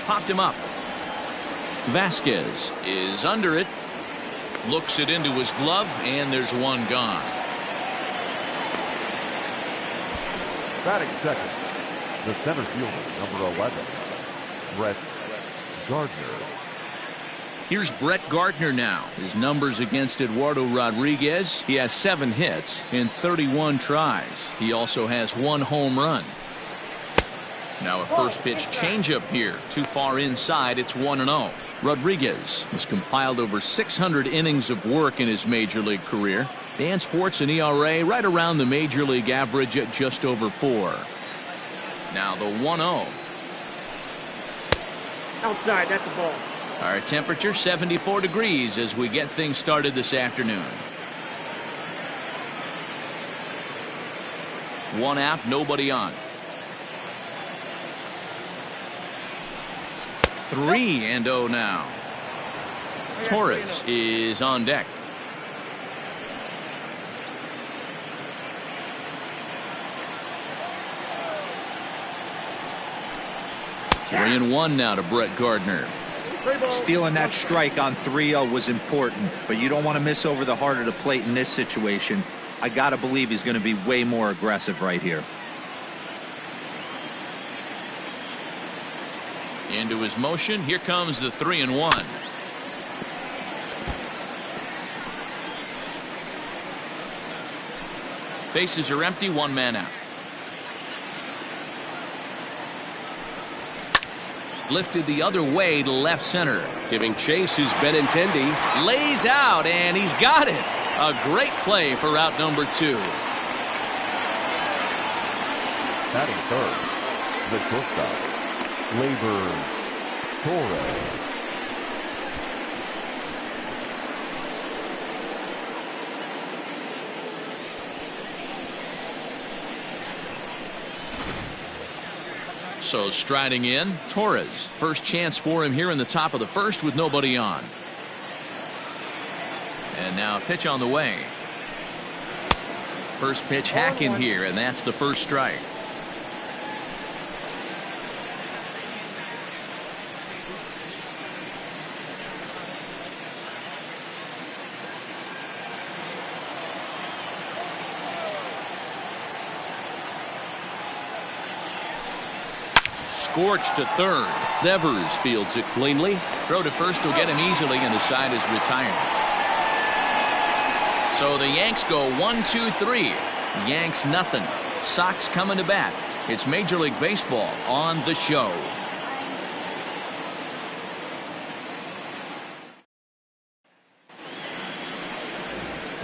Popped him up. Vasquez is under it. Looks it into his glove, and there's one gone. Batting second, the center fielder, number 11, Brett Gardner. Here's Brett Gardner now. His numbers against Eduardo Rodriguez. He has 7 hits in 31 tries. He also has 1 home run. Now a first pitch changeup here. Too far inside. It's 1-0. Rodriguez has compiled over 600 innings of work in his major league career and sports an ERA right around the major league average at just over 4. Now the 1-0. Outside, that's a ball. Our temperature 74 degrees as we get things started this afternoon. 1 out, nobody on. 3-0 now. Torres is on deck. Three and 1 now to Brett Gardner. Stealing that strike on 3-0 was important, but you don't want to miss over the heart of the plate in this situation. I got to believe he's going to be way more aggressive right here. Into his motion. Here comes the 3-1. Bases are empty. 1 man out. Lifted the other way to left center. Giving chase is Benintendi. Lays out, and he's got it. A great play for out number 2. Batting third, the shortstop, Labor Torres. So striding in, Torres. First chance for him here in the top of the first with nobody on. And now a pitch on the way. First pitch hack in here, and that's the first strike. Scorched to third. Devers fields it cleanly. Throw to first will get him easily, and the side is retired. So the Yanks go 1-2-3. Yanks nothing. Sox coming to bat. It's Major League Baseball on the show.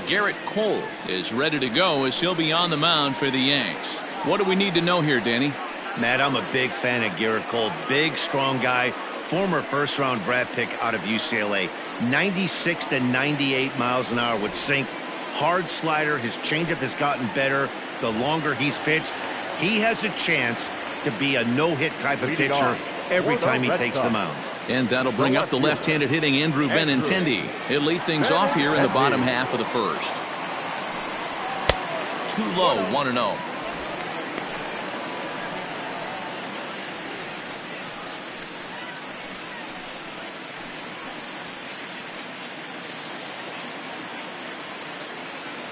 Garrett Cole is ready to go as he'll be on the mound for the Yanks. What do we need to know here, Danny? Matt, I'm a big fan of Garrett Cole. Big, strong guy. Former first-round draft pick out of UCLA. 96 to 98 miles an hour with sink. Hard slider. His changeup has gotten better the longer he's pitched. He has a chance to be a no-hit type of pitcher every time he takes the mound. And that'll bring up the left-handed hitting Andrew Benintendi. He'll lead things off here in the bottom half of the first. Too low, 1-0.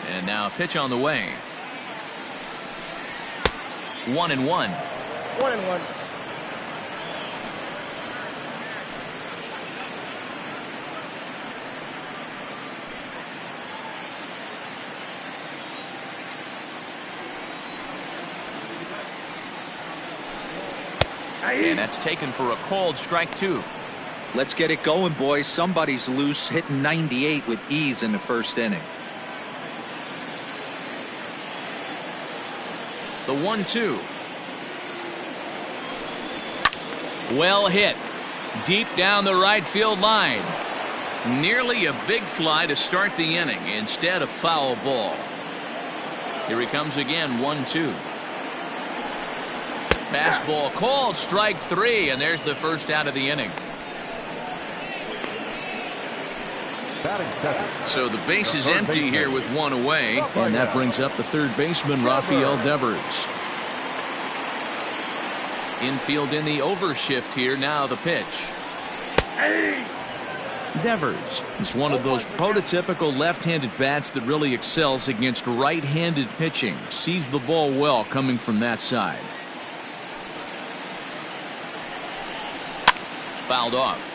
And now a pitch on the way. 1-1. 1-1. And that's taken for a called strike 2. Let's get it going, boys. Somebody's loose, hitting 98 with ease in the first inning. The 1-2. Well hit. Deep down the right field line. Nearly a big fly to start the inning instead of foul ball. Here he comes again, 1-2. Fastball called, strike 3, and there's the first out of the inning. So the base is empty here with 1 away, and that brings up the third baseman, Rafael Devers. Infield in the overshift here. Now the pitch. Devers is one of those prototypical left-handed bats that really excels against right-handed pitching. Sees the ball well coming from that side. Fouled off.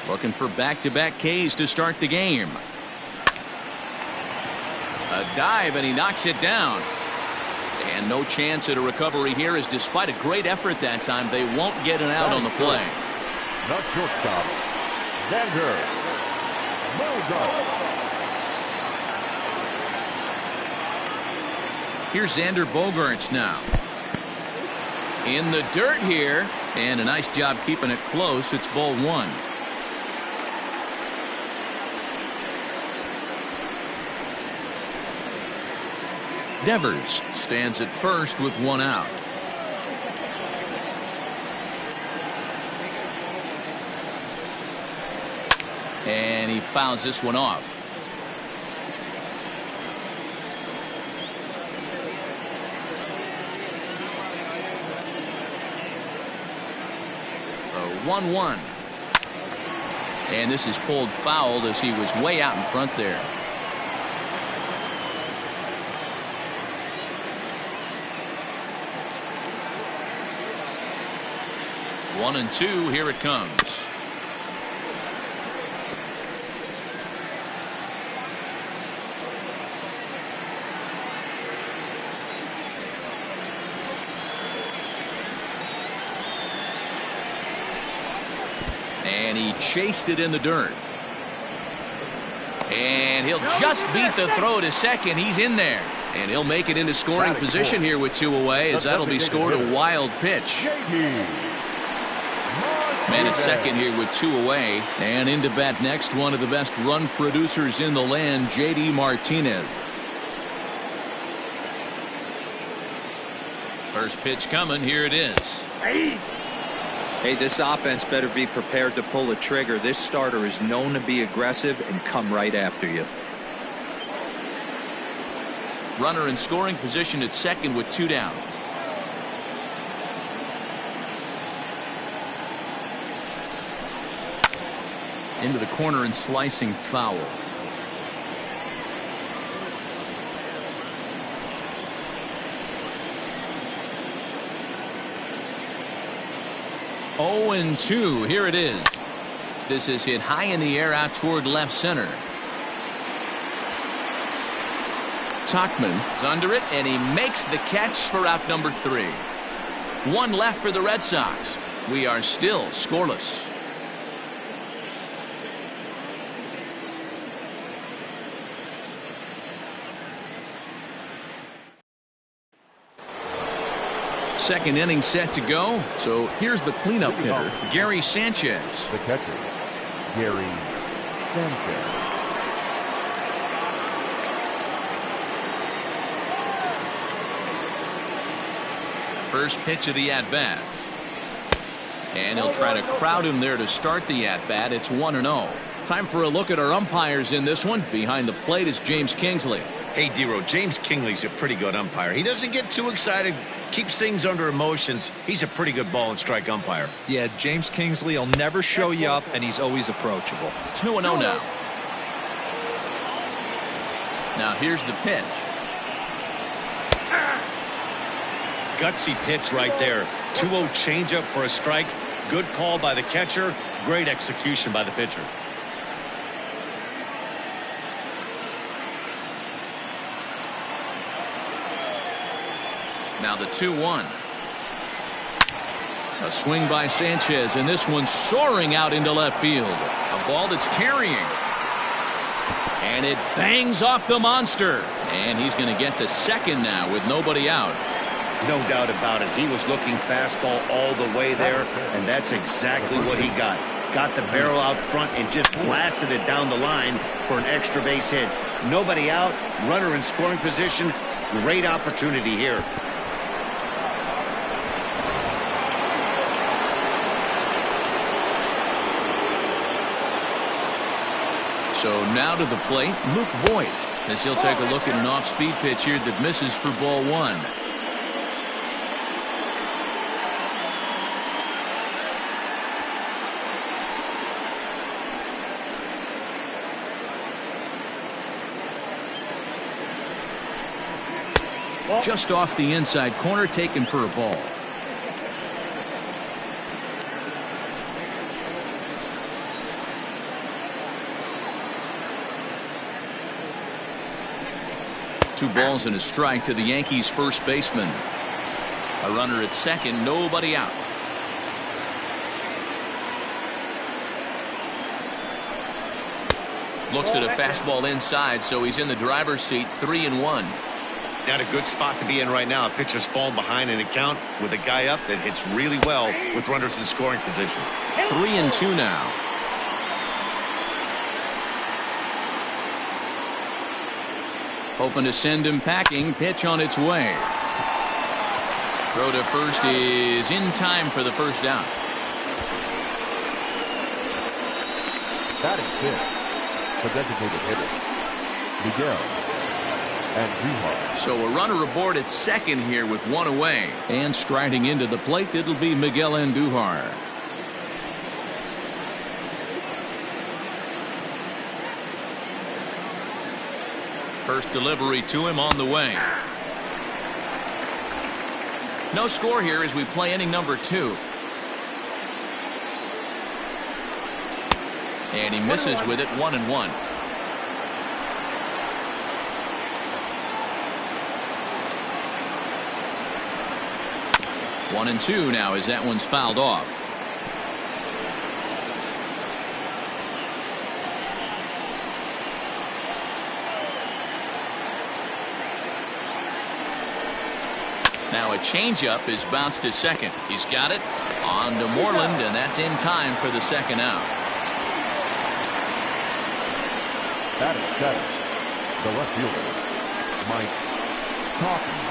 Looking for back-to-back Ks to start the game. A dive, and he knocks it down. And no chance at a recovery here, as despite a great effort that time, they won't get an out on the play. The shortstop, Xander Bogaerts. Here's Xander Bogaerts now. In the dirt here, and a nice job keeping it close. It's ball one. Devers stands at first with one out. And he fouls this one off. A 1-1. And this is pulled foul as he was way out in front there. One and two, here it comes. And he chased it in the dirt. And he'll just beat the throw to second. He's in there. And he'll make it into scoring position here with two away, as that'll be scored a wild pitch. Man at second here with two away. And into bat next, one of the best run producers in the land, J.D. Martinez. First pitch coming. Here it is. Hey, this offense better be prepared to pull a trigger. This starter is known to be aggressive and come right after you. Runner in scoring position at second with two down. Into the corner and slicing foul. Oh, and 2. Here it is. This is hit high in the air out toward left center. Tauchman is under it, and he makes the catch for out number 3. One left for the Red Sox. We are still scoreless. Second inning set to go. So here's the cleanup hitter, Gary Sanchez. The catcher, Gary Sanchez. First pitch of the at-bat. And he'll try to crowd him there to start the at-bat. It's 1-0. Time for a look at our umpires in this one. Behind the plate is James Kingsley. Hey, D-Row, James Kingley's a pretty good umpire. He doesn't get too excited, keeps things under emotions. He's a pretty good ball and strike umpire. Yeah, James Kingsley will never show you up, and he's always approachable. 2-0 now. Now here's the pitch. Gutsy pitch right there. 2-0 changeup for a strike. Good call by the catcher. Great execution by the pitcher. Now the 2-1. A swing by Sanchez, and this one soaring out into left field. A ball that's carrying. And it bangs off the monster. And he's going to get to second now with nobody out. No doubt about it. He was looking fastball all the way there, and that's exactly what he got. Got the barrel out front and just blasted it down the line for an extra base hit. Nobody out, runner in scoring position. Great opportunity here. So now to the plate, Luke Voigt, as he'll take a look at an off-speed pitch here that misses for ball one. Just off the inside corner, taken for a ball. Two balls and a strike to the Yankees first baseman. A runner at second, nobody out. Looks at a fastball inside, so he's in the driver's seat, 3-1. Not a good spot to be in right now. A pitcher's falling behind in the count with a guy up that hits really well with runners in scoring position. 3-2 now. Hoping to send him packing. Pitch on its way. Throw to first is in time for the first down. Batting fifth, the designated hitter, Miguel Andujar. So a runner aboard at second here with one away. And striding into the plate, it'll be Miguel Andujar. First delivery to him on the way. No score here as we play inning number 2. And he misses with it, 1-1. One and two now as that one's fouled off. Now a changeup is bounced to second. He's got it on to Moreland, and that's in time for the second out. Batting seventh, the left fielder, Mike Tauchman.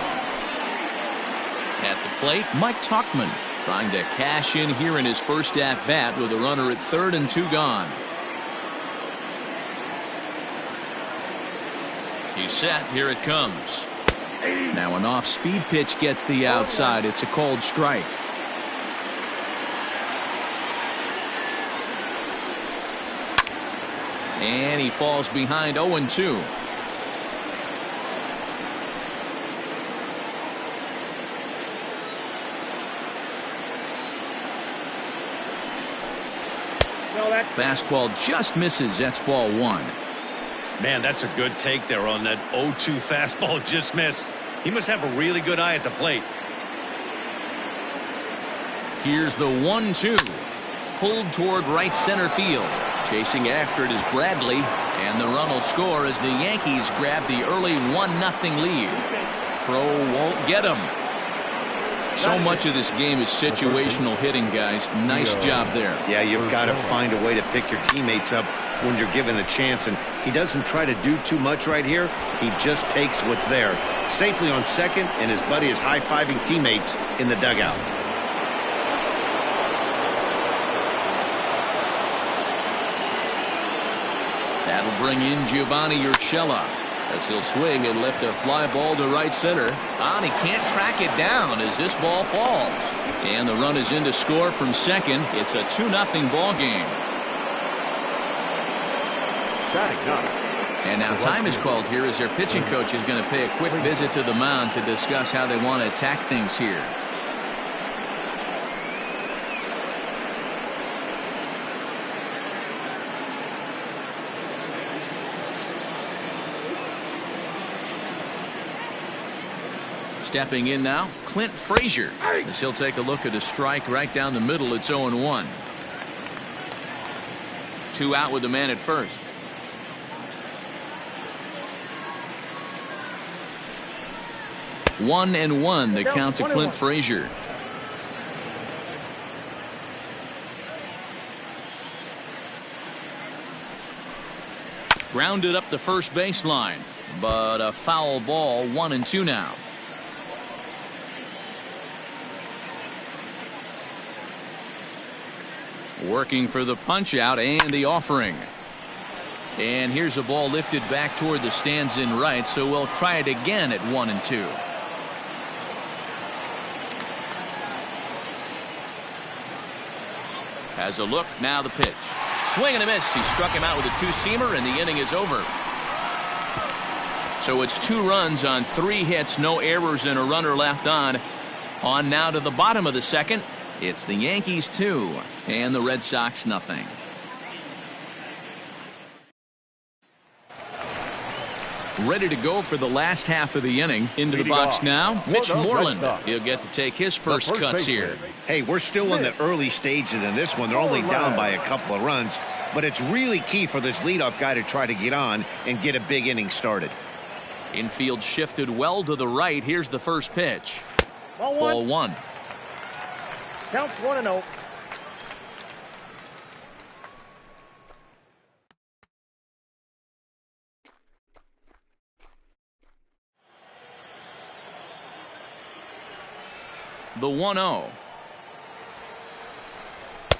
At the plate, Mike Tauchman trying to cash in here in his first at bat with a runner at third and 2 gone. He's set. Here it comes. Now an off-speed pitch gets the outside. It's a cold strike. And he falls behind 0-2. Fastball just misses. That's ball 1. Man, that's a good take there on that 0-2 fastball just missed. He must have a really good eye at the plate. Here's the 1-2. Pulled toward right center field. Chasing after it is Bradley, and the run will score as the Yankees grab the early 1-0 lead. Throw won't get him. So much of this game is situational hitting, guys. Nice job there. Yeah, you've got to find a way to pick your teammates up when you're given the chance, and he doesn't try to do too much right here. He just takes what's there. Safely on second, and his buddy is high-fiving teammates in the dugout. That'll bring in Giovanni Urshela as he'll swing and lift a fly ball to right center. And he can't track it down as this ball falls. And the run is in to score from second. It's a 2-0 ball game. Batting ninth. And now time is called here as their pitching coach is going to pay a quick visit to the mound to discuss how they want to attack things here. Stepping in now, Clint Frazier, as he'll take a look at a strike right down the middle. It's 0-1. 2 out with the man at first. One and one, the count to Clint Frazier. Grounded up the first baseline, but a foul ball. 1-2 now. Working for the punch out and the offering. And here's a ball lifted back toward the stands in right, so we'll try it again at 1-2. Has a look, now the pitch. Swing and a miss. He struck him out with a two-seamer, and the inning is over. So it's 2 runs on 3 hits, no errors, and a runner left on. On now to the bottom of the second. It's the Yankees 2 and the Red Sox nothing. Ready to go for the last half of the inning. Into the box now, Mitch Moreland. He'll get to take his first cuts here. Hey, we're still in the early stages in this one. They're only down by a couple of runs, but it's really key for this leadoff guy to try to get on and get a big inning started. Infield shifted well to the right. Here's the first pitch. Ball 1. Counts 1-0. The 1-0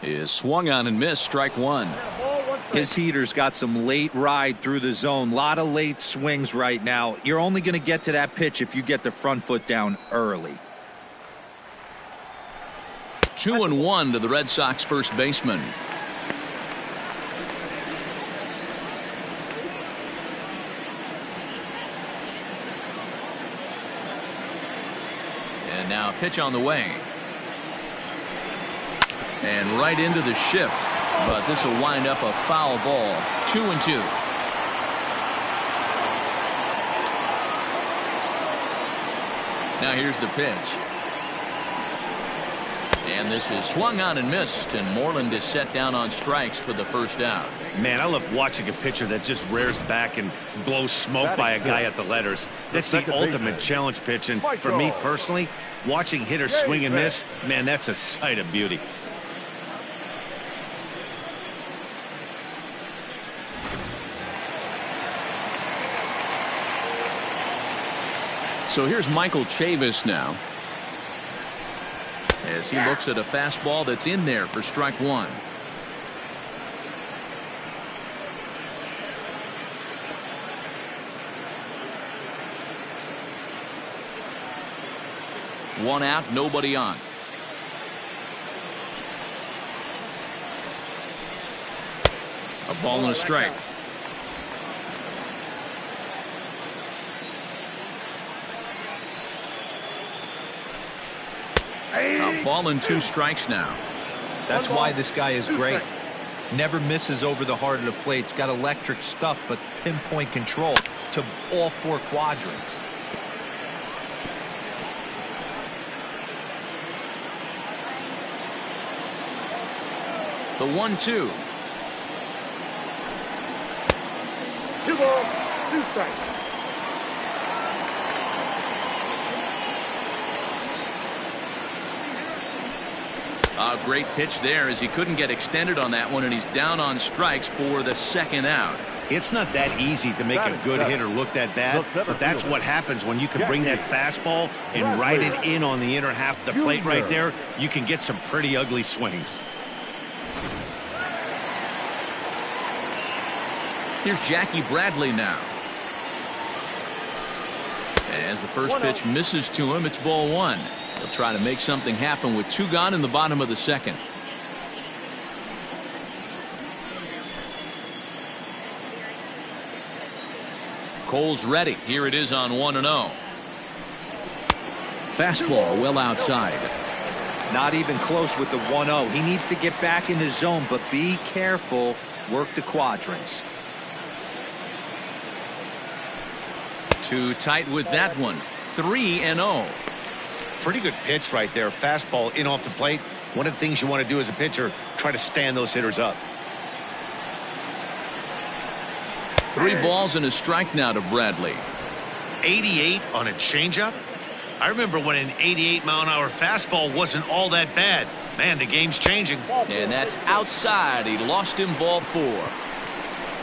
is swung on and missed. Strike 1. His heater's got some late ride through the zone. A lot of late swings right now. You're only going to get to that pitch if you get the front foot down early. 2-1 to the Red Sox first baseman. And now pitch on the way. And right into the shift. But this will wind up a foul ball. 2-2. Now here's the pitch. And this is swung on and missed. And Moreland is set down on strikes for the first out. Man, I love watching a pitcher that just rears back and blows smoke by a guy at the letters. That's the ultimate challenge pitch. And for me personally, watching hitters swing and miss, man, that's a sight of beauty. So here's Michael Chavis now, as he looks at a fastball that's in there for strike 1. One out, nobody on. A ball and a strike. A ball and 2 strikes now. That's why this guy is great. Never misses over the heart of the plate. It's got electric stuff, but pinpoint control to all 4 quadrants. The 1-2. 2 balls, 2 strikes. A great pitch there, as he couldn't get extended on that one, and he's down on strikes for the second out. It's not that easy to make a good hitter look that bad, but that's what happens when you can bring that fastball and ride it in on the inner half of the plate right there. You can get some pretty ugly swings. Here's Jackie Bradley now. As the first pitch misses to him, it's ball 1. He'll try to make something happen with 2 gone in the bottom of the second. Cole's ready. Here it is on 1-0. Fastball well outside. Not even close with the 1-0. He needs to get back in the zone, but be careful. Work the quadrants. Too tight with that one. 3-0. Pretty good pitch right there. Fastball in off the plate. One of the things you want to do as a pitcher, try to stand those hitters up. 3 balls and a strike now to Bradley. 88 on a changeup. I remember when an 88-mile-an-hour fastball wasn't all that bad. Man, the game's changing. And that's outside. He lost him, ball 4.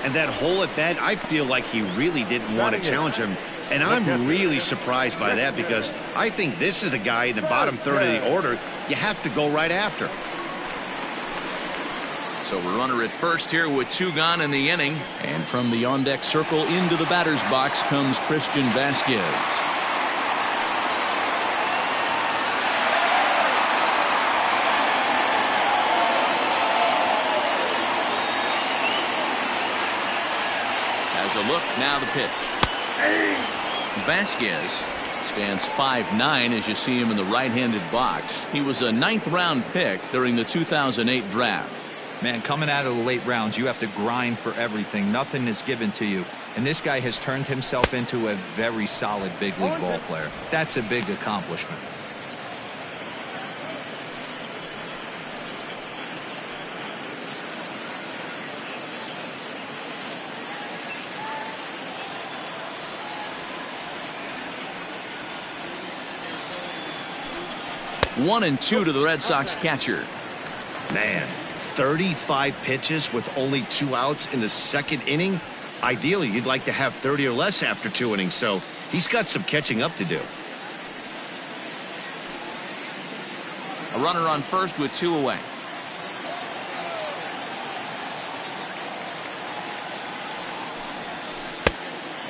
And that hole at bat, I feel like he really didn't want to challenge him. And I'm really surprised by that, because I think this is a guy in the bottom third of the order you have to go right after. So we're runner at first here with 2 gone in the inning. And from the on-deck circle into the batter's box comes Christian Vasquez. Has a look, now the pitch. Vasquez stands 5'9" as you see him in the right-handed box. He was a 9th round pick during the 2008 draft. Man, coming out of the late rounds, you have to grind for everything. Nothing is given to you. And this guy has turned himself into a very solid big league ball player. That's a big accomplishment. One and 2 to the Red Sox catcher. Man, 35 pitches with only 2 outs in the 2nd inning. Ideally, you'd like to have 30 or less after 2 innings, so he's got some catching up to do. A runner on first with 2 away.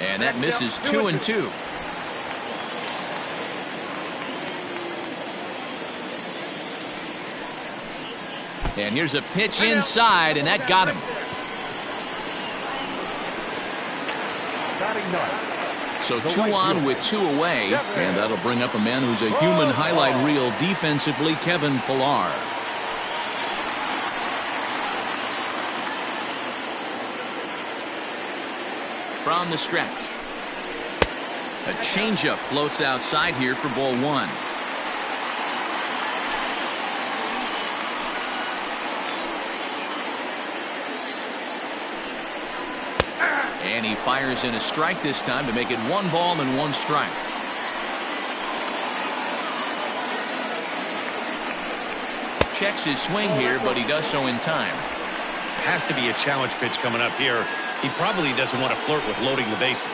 And that misses 2 and 2. And here's a pitch inside, and that got him. So 2 on with 2 away, and that'll bring up a man who's a human highlight reel defensively, Kevin Pillar. From the stretch. A changeup floats outside here for ball 1. And he fires in a strike this time to make it 1 ball and 1 strike. Checks his swing here, but he does so in time. Has to be a challenge pitch coming up here. He probably doesn't want to flirt with loading the bases.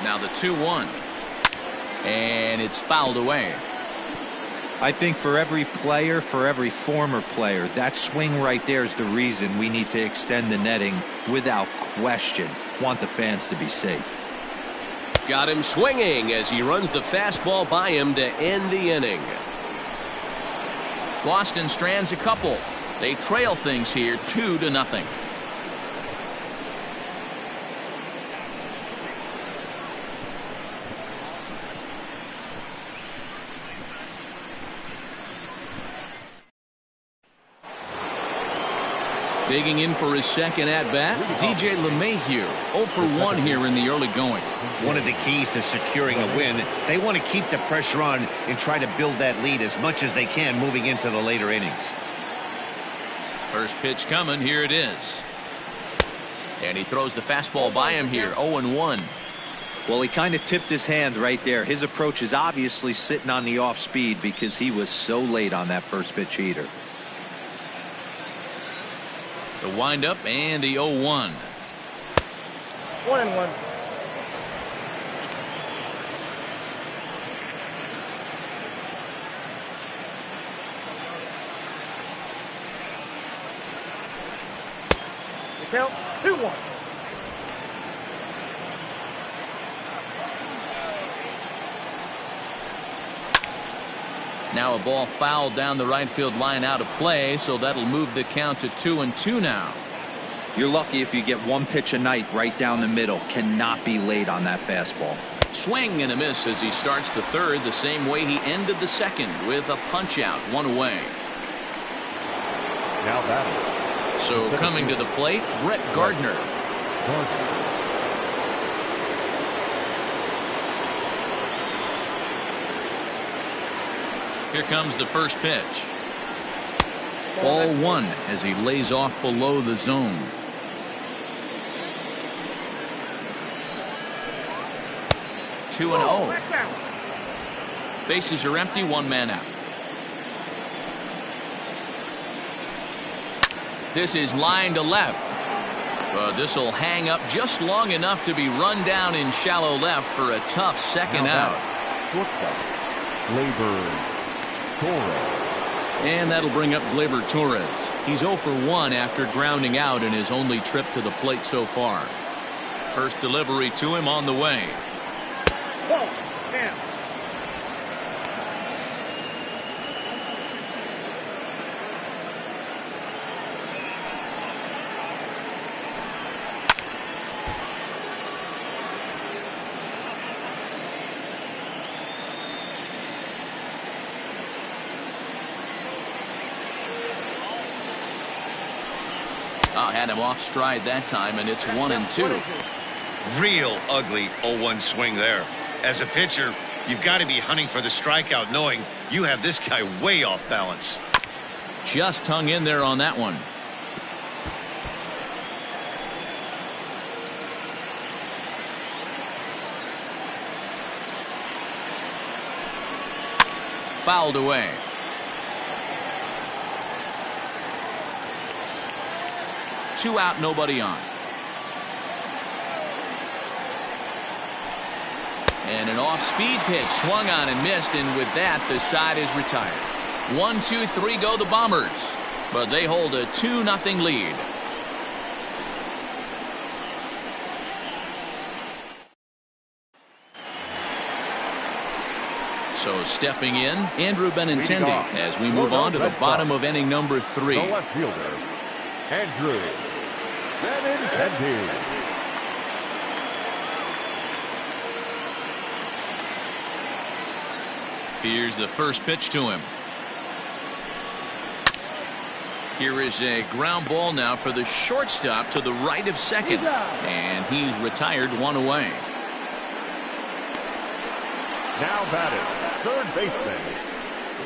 Now the 2-1. And it's fouled away. I think for every player, for every former player, that swing right there is the reason we need to extend the netting without question. Want the fans to be safe. Got him swinging as he runs the fastball by him to end the inning. Boston strands a couple. They trail things here 2-0. Digging in for his 2nd at-bat, DJ LeMahieu, 0 for 1 here in the early going. One of the keys to securing a win, they want to keep the pressure on and try to build that lead as much as they can moving into the later innings. First pitch coming, here it is. And he throws the fastball by him here, 0-1. Well, he kind of tipped his hand right there. His approach is obviously sitting on the off speed because he was so late on that first pitch heater. The windup and the 0-1. 1-1. The count 2-1. Now a ball fouled down the right field line out of play, so that'll move the count to 2-2 now. You're lucky if you get 1 pitch a night right down the middle. Cannot be late on that fastball. Swing and a miss as he starts the 3rd the same way he ended the 2nd with a punch out, 1 away. Now batting. So coming to the plate, Brett Gardner. Here comes the first pitch. Ball 1 as he lays off below the zone. Two and 0. Bases are empty, 1 man out. This is line to left. This will hang up just long enough to be run down in shallow left for a tough second out. And that'll bring up Gleyber Torres. He's 0 for 1 after grounding out in his only trip to the plate so far. First delivery to him on the way. Ball, down. Had him off stride that time, and it's 1-2. Real ugly 0-1 swing there. As a pitcher, you've got to be hunting for the strikeout, knowing you have this guy way off balance. Just hung in there on that one. Fouled away. Two out, nobody on. And an off-speed pitch swung on and missed, and with that, the side is retired. 1-2-3 go the Bombers, but they hold a 2-0 lead. So stepping in, Andrew Benintendi as we move on to the bottom of inning number 3. The left fielder, Andrew Benintendi. Here's the first pitch to him. Here is a ground ball now for the shortstop to the right of second. And he's retired, 1 away. Now batting, third baseman,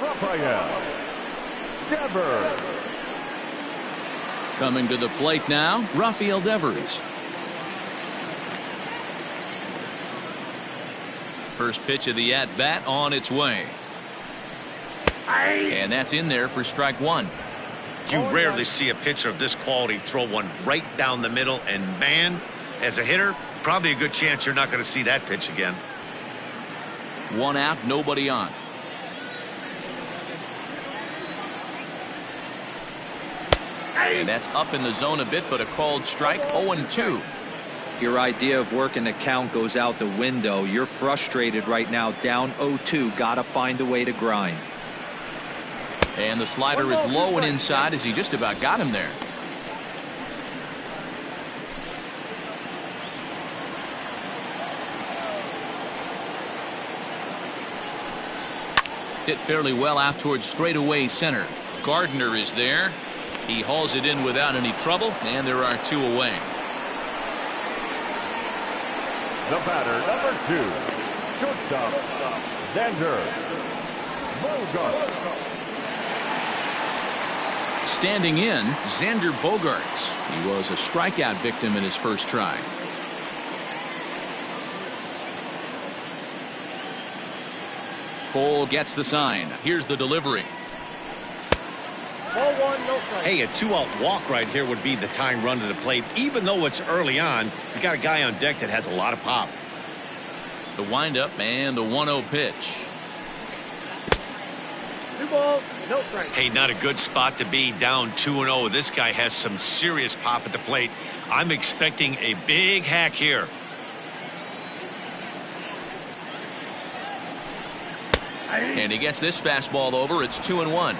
Rafael Devers. Coming to the plate now, Rafael Devers. First pitch of the at-bat on its way. And that's in there for strike 1. You rarely see a pitcher of this quality throw one right down the middle, and man, as a hitter, probably a good chance you're not going to see that pitch again. 1 out, nobody on. And that's up in the zone a bit, but a called strike. 0-2. Your idea of working the count goes out the window. You're frustrated right now, down 0-2. Gotta find a way to grind. And the slider is low and inside as he just about got him there. Hit fairly well out towards straightaway center. Gardner is there. He hauls it in without any trouble, and there are 2 away. The batter, number 2, shortstop, Xander Bogaerts. Standing in, Xander Bogaerts. He was a strikeout victim in his first try. Cole gets the sign. Here's the delivery. Ball 1, no strike. Hey, a 2-out walk right here would be the tying run to the plate. Even though it's early on, you got a guy on deck that has a lot of pop. The windup and the 1-0 pitch. 2 balls, no strike. Hey, not a good spot to be, down 2-0. This guy has some serious pop at the plate. I'm expecting a big hack here. And he gets this fastball over. It's 2-1.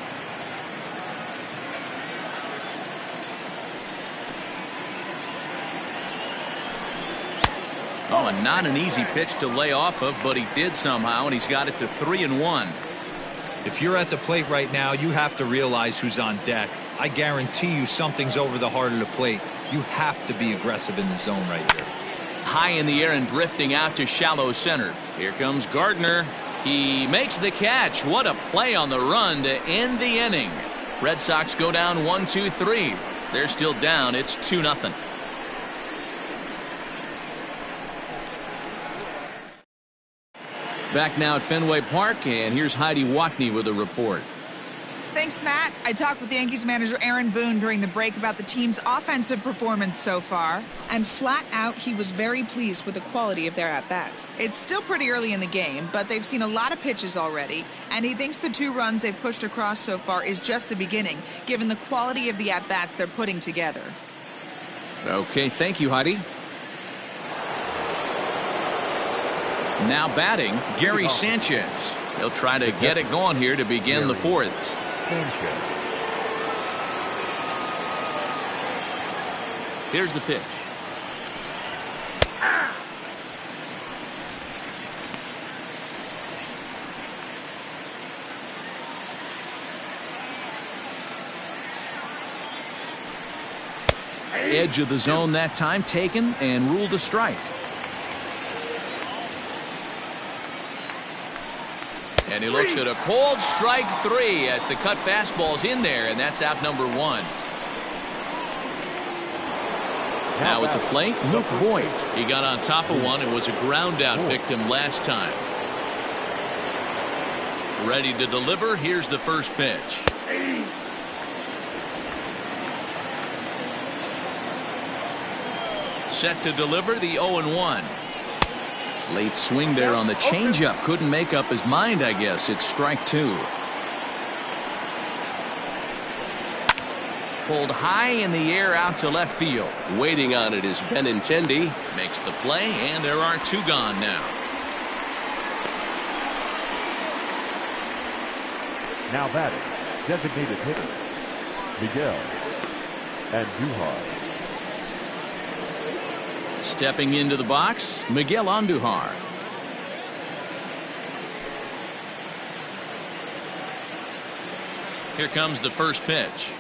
Oh, and not an easy pitch to lay off of, but he did somehow, and he's got it to 3-1. If you're at the plate right now, you have to realize who's on deck. I guarantee you something's over the heart of the plate. You have to be aggressive in the zone right here. High in the air and drifting out to shallow center. Here comes Gardner. He makes the catch. What a play on the run to end the inning. Red Sox go down 1-2-3. They're still down. It's 2-0. Back now at Fenway Park, and here's Heidi Watney with a report. Thanks, Matt. I talked with Yankees manager Aaron Boone during the break about the team's offensive performance so far, and flat out, he was very pleased with the quality of their at-bats. It's still pretty early in the game, but they've seen a lot of pitches already, and he thinks the 2 runs they've pushed across so far is just the beginning, given the quality of the at-bats they're putting together. Okay, thank you, Heidi. Now batting, Gary Sanchez. He'll try to get it going here to begin the 4th. Here's the pitch. Edge of the zone that time taken and ruled a strike. And he looks at a cold strike 3 as the cut fastball's in there, and that's out number 1. Now at the plate, Luke Voigt. He got on top of one and was a ground out victim last time. Ready to deliver. Here's the first pitch. Set to deliver the 0-1. Late swing there on the changeup. Couldn't make up his mind, I guess. It's strike 2. Pulled high in the air out to left field. Waiting on it is Benintendi. Makes the play, and there are 2 gone now. Now batting, designated hitters, Miguel Andujar. Stepping into the box, Miguel Andujar. Here comes the first pitch.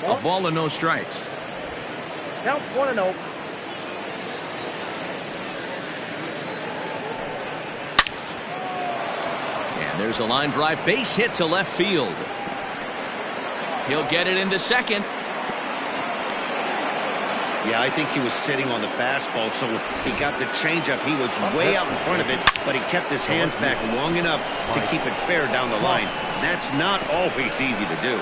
A ball and no strikes. Count 1-0. And there's a line drive base hit to left field. He'll get it into second. Yeah, I think he was sitting on the fastball, so he got the changeup. He was way out in front of it, but he kept his hands back long enough to keep it fair down the line. That's not always easy to do.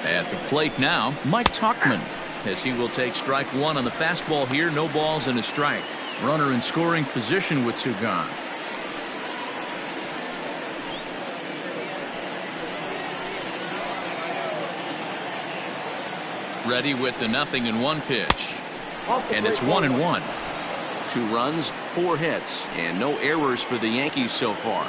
At the plate now, Mike Tauchman, as he will take strike 1 on the fastball here. No balls and a strike. Runner in scoring position with 2 gone. Ready with the 0-1 pitch. And it's 1-1. 2 runs, 4 hits, and no errors for the Yankees so far.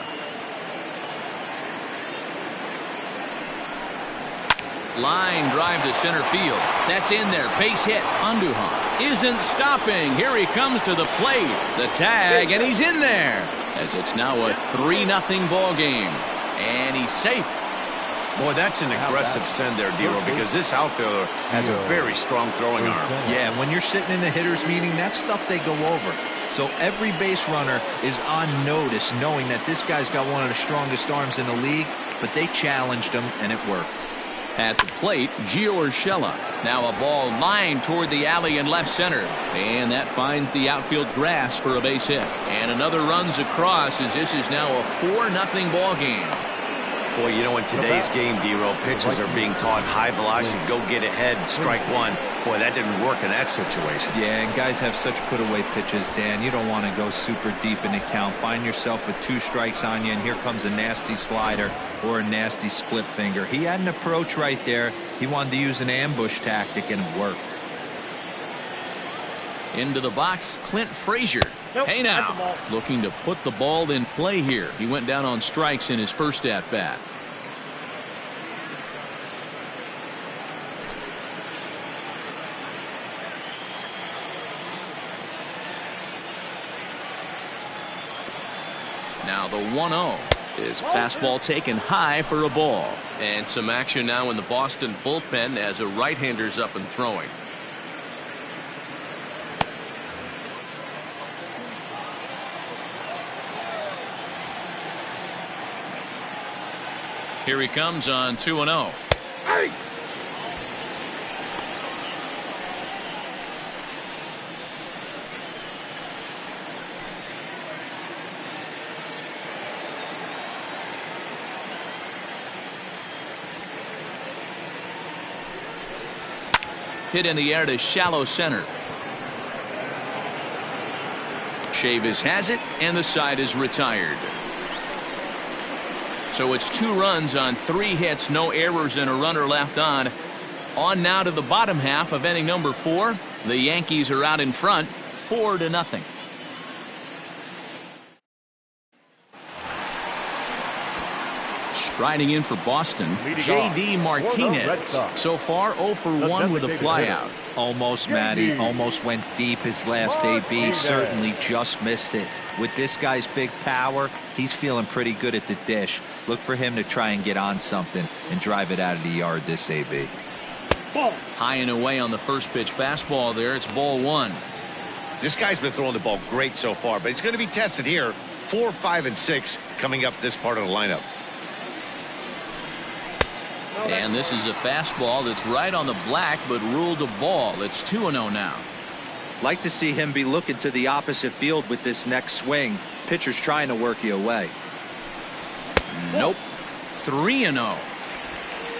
Line drive to center field. That's in there. Base hit. Andujar isn't stopping. Here he comes to the plate. The tag, and he's in there. As it's now a 3-0 ball game. And he's safe. Boy, that's an aggressive send there, Dero, because this outfielder has a very strong throwing arm. Yeah, and when you're sitting in a hitter's meeting, that's stuff they go over. So every base runner is on notice, knowing that this guy's got one of the strongest arms in the league, but they challenged him, and it worked. At the plate, Gio Urshela. Now a ball lined toward the alley in left center. And that finds the outfield grass for a base hit. And another runs across as this is now a 4-0 ball game. Boy, you know, in today's game, Dero, pitchers are being taught high velocity, go get ahead, strike 1. Boy, that didn't work in that situation. Yeah, and guys have such put-away pitches, Dan. You don't want to go super deep in the count. Find yourself with 2 strikes on you, and here comes a nasty slider or a nasty split finger. He had an approach right there. He wanted to use an ambush tactic, and it worked. Into the box, Clint Frazier. Nope, hey now, looking to put the ball in play here. He went down on strikes in his first at-bat. Now the 1-0 is a fastball taken high for a ball. And some action now in the Boston bullpen as a right-hander's up and throwing. Here he comes on 2-0. Hit in the air to shallow center. Chavis has it, and the side is retired. So it's 2 runs on 3 hits, no errors, and a runner left on. On now to the bottom half of inning number 4. The Yankees are out in front, 4-0. Striding in for Boston, J.D. Martinez. So far 0 for 1 with a flyout. Almost, Matty. Almost went deep his last AB. Certainly just missed it. With this guy's big power, he's feeling pretty good at the dish. Look for him to try and get on something and drive it out of the yard this AB. High and away on the first pitch fastball there. It's ball 1. This guy's been throwing the ball great so far, but he's going to be tested here. 4, 5, and 6 coming up this part of the lineup. And this is a fastball that's right on the black, but ruled a ball. It's 2-0 now. Like to see him be looking to the opposite field with this next swing. Pitcher's trying to work you away. Nope. 3-0.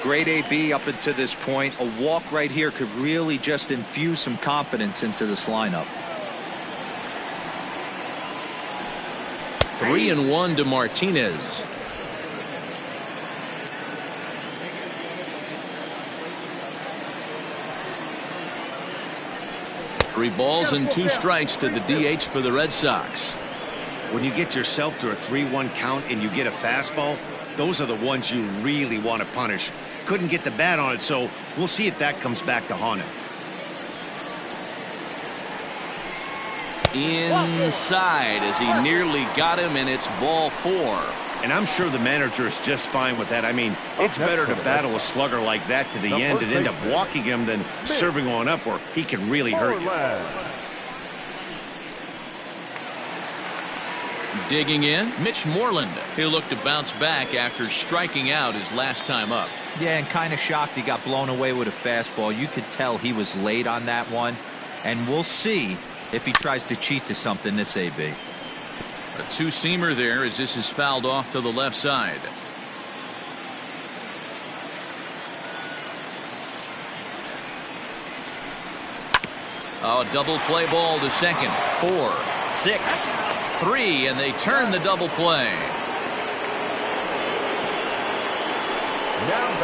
Great AB up until this point. A walk right here could really just infuse some confidence into this lineup. 3-1 to Martinez. Three balls and 2 strikes to the DH for the Red Sox. When you get yourself to a 3-1 count and you get a fastball, those are the ones you really want to punish. Couldn't get the bat on it, so we'll see if that comes back to haunt him. Inside as he nearly got him, and it's ball 4. And I'm sure the manager is just fine with that. I mean, it's better to battle a slugger like that to the end and end up walking him than serving one up where he can really hurt you. Digging in, Mitch Moreland. He'll look to bounce back after striking out his last time up. Yeah, and kind of shocked he got blown away with a fastball. You could tell he was late on that one. And we'll see if he tries to cheat to something this AB. A 2-seamer there as this is fouled off to the left side. Oh, double play ball to second. 4, 6, 3, and they turn the double play.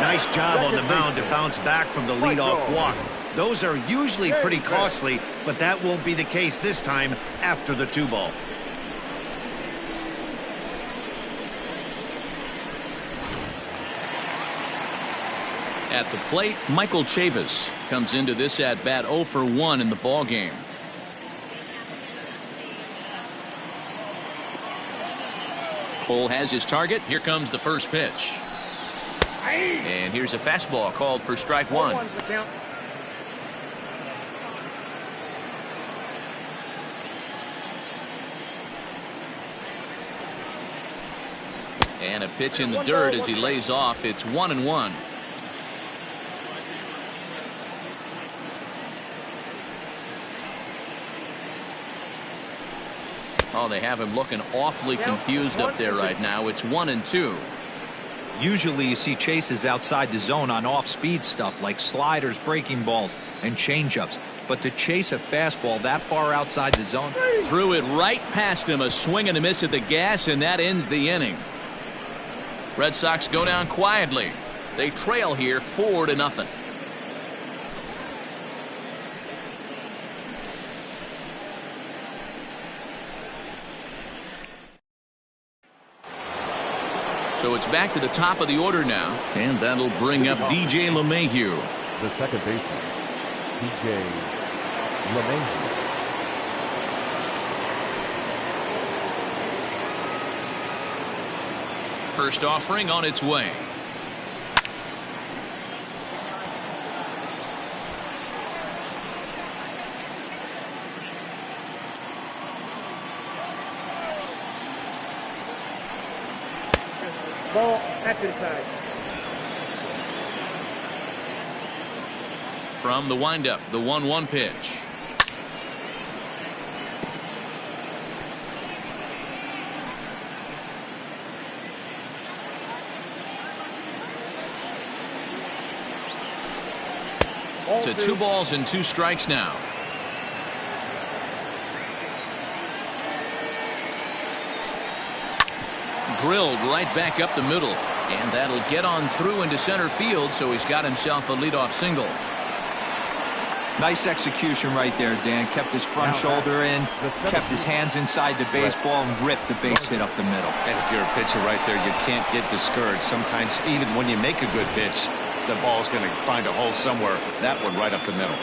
Nice job on the mound to bounce back from the leadoff walk. Those are usually pretty costly, but that won't be the case this time after the 2-ball. At the plate, Michael Chavis comes into this at bat 0 for 1 in the ball game. Cole has his target. Here comes the first pitch. And here's a fastball called for strike 1. And a pitch in the dirt as he lays off. It's 1-1. Oh, they have him looking awfully confused up there right now. It's 1-2. Usually you see chases outside the zone on off-speed stuff like sliders, breaking balls, and changeups. But to chase a fastball that far outside the zone. Threw it right past him. A swing and a miss at the gas, and that ends the inning. Red Sox go down quietly. They trail here 4-0. So it's back to the top of the order now, and that'll bring up DJ LeMahieu. The second baseman, DJ LeMahieu. First offering on its way. Ball back to the side. From the windup, the 1-1 pitch. To 2 balls and 2 strikes now. Drilled right back up the middle, and that'll get on through into center field, so he's got himself a leadoff single. Nice execution right there, Dan. Kept his front shoulder in, kept his hands inside the baseball, and ripped the base hit up the middle. And if you're a pitcher right there, you can't get discouraged. Sometimes even when you make a good pitch, the ball's going to find a hole somewhere. That one right up the middle.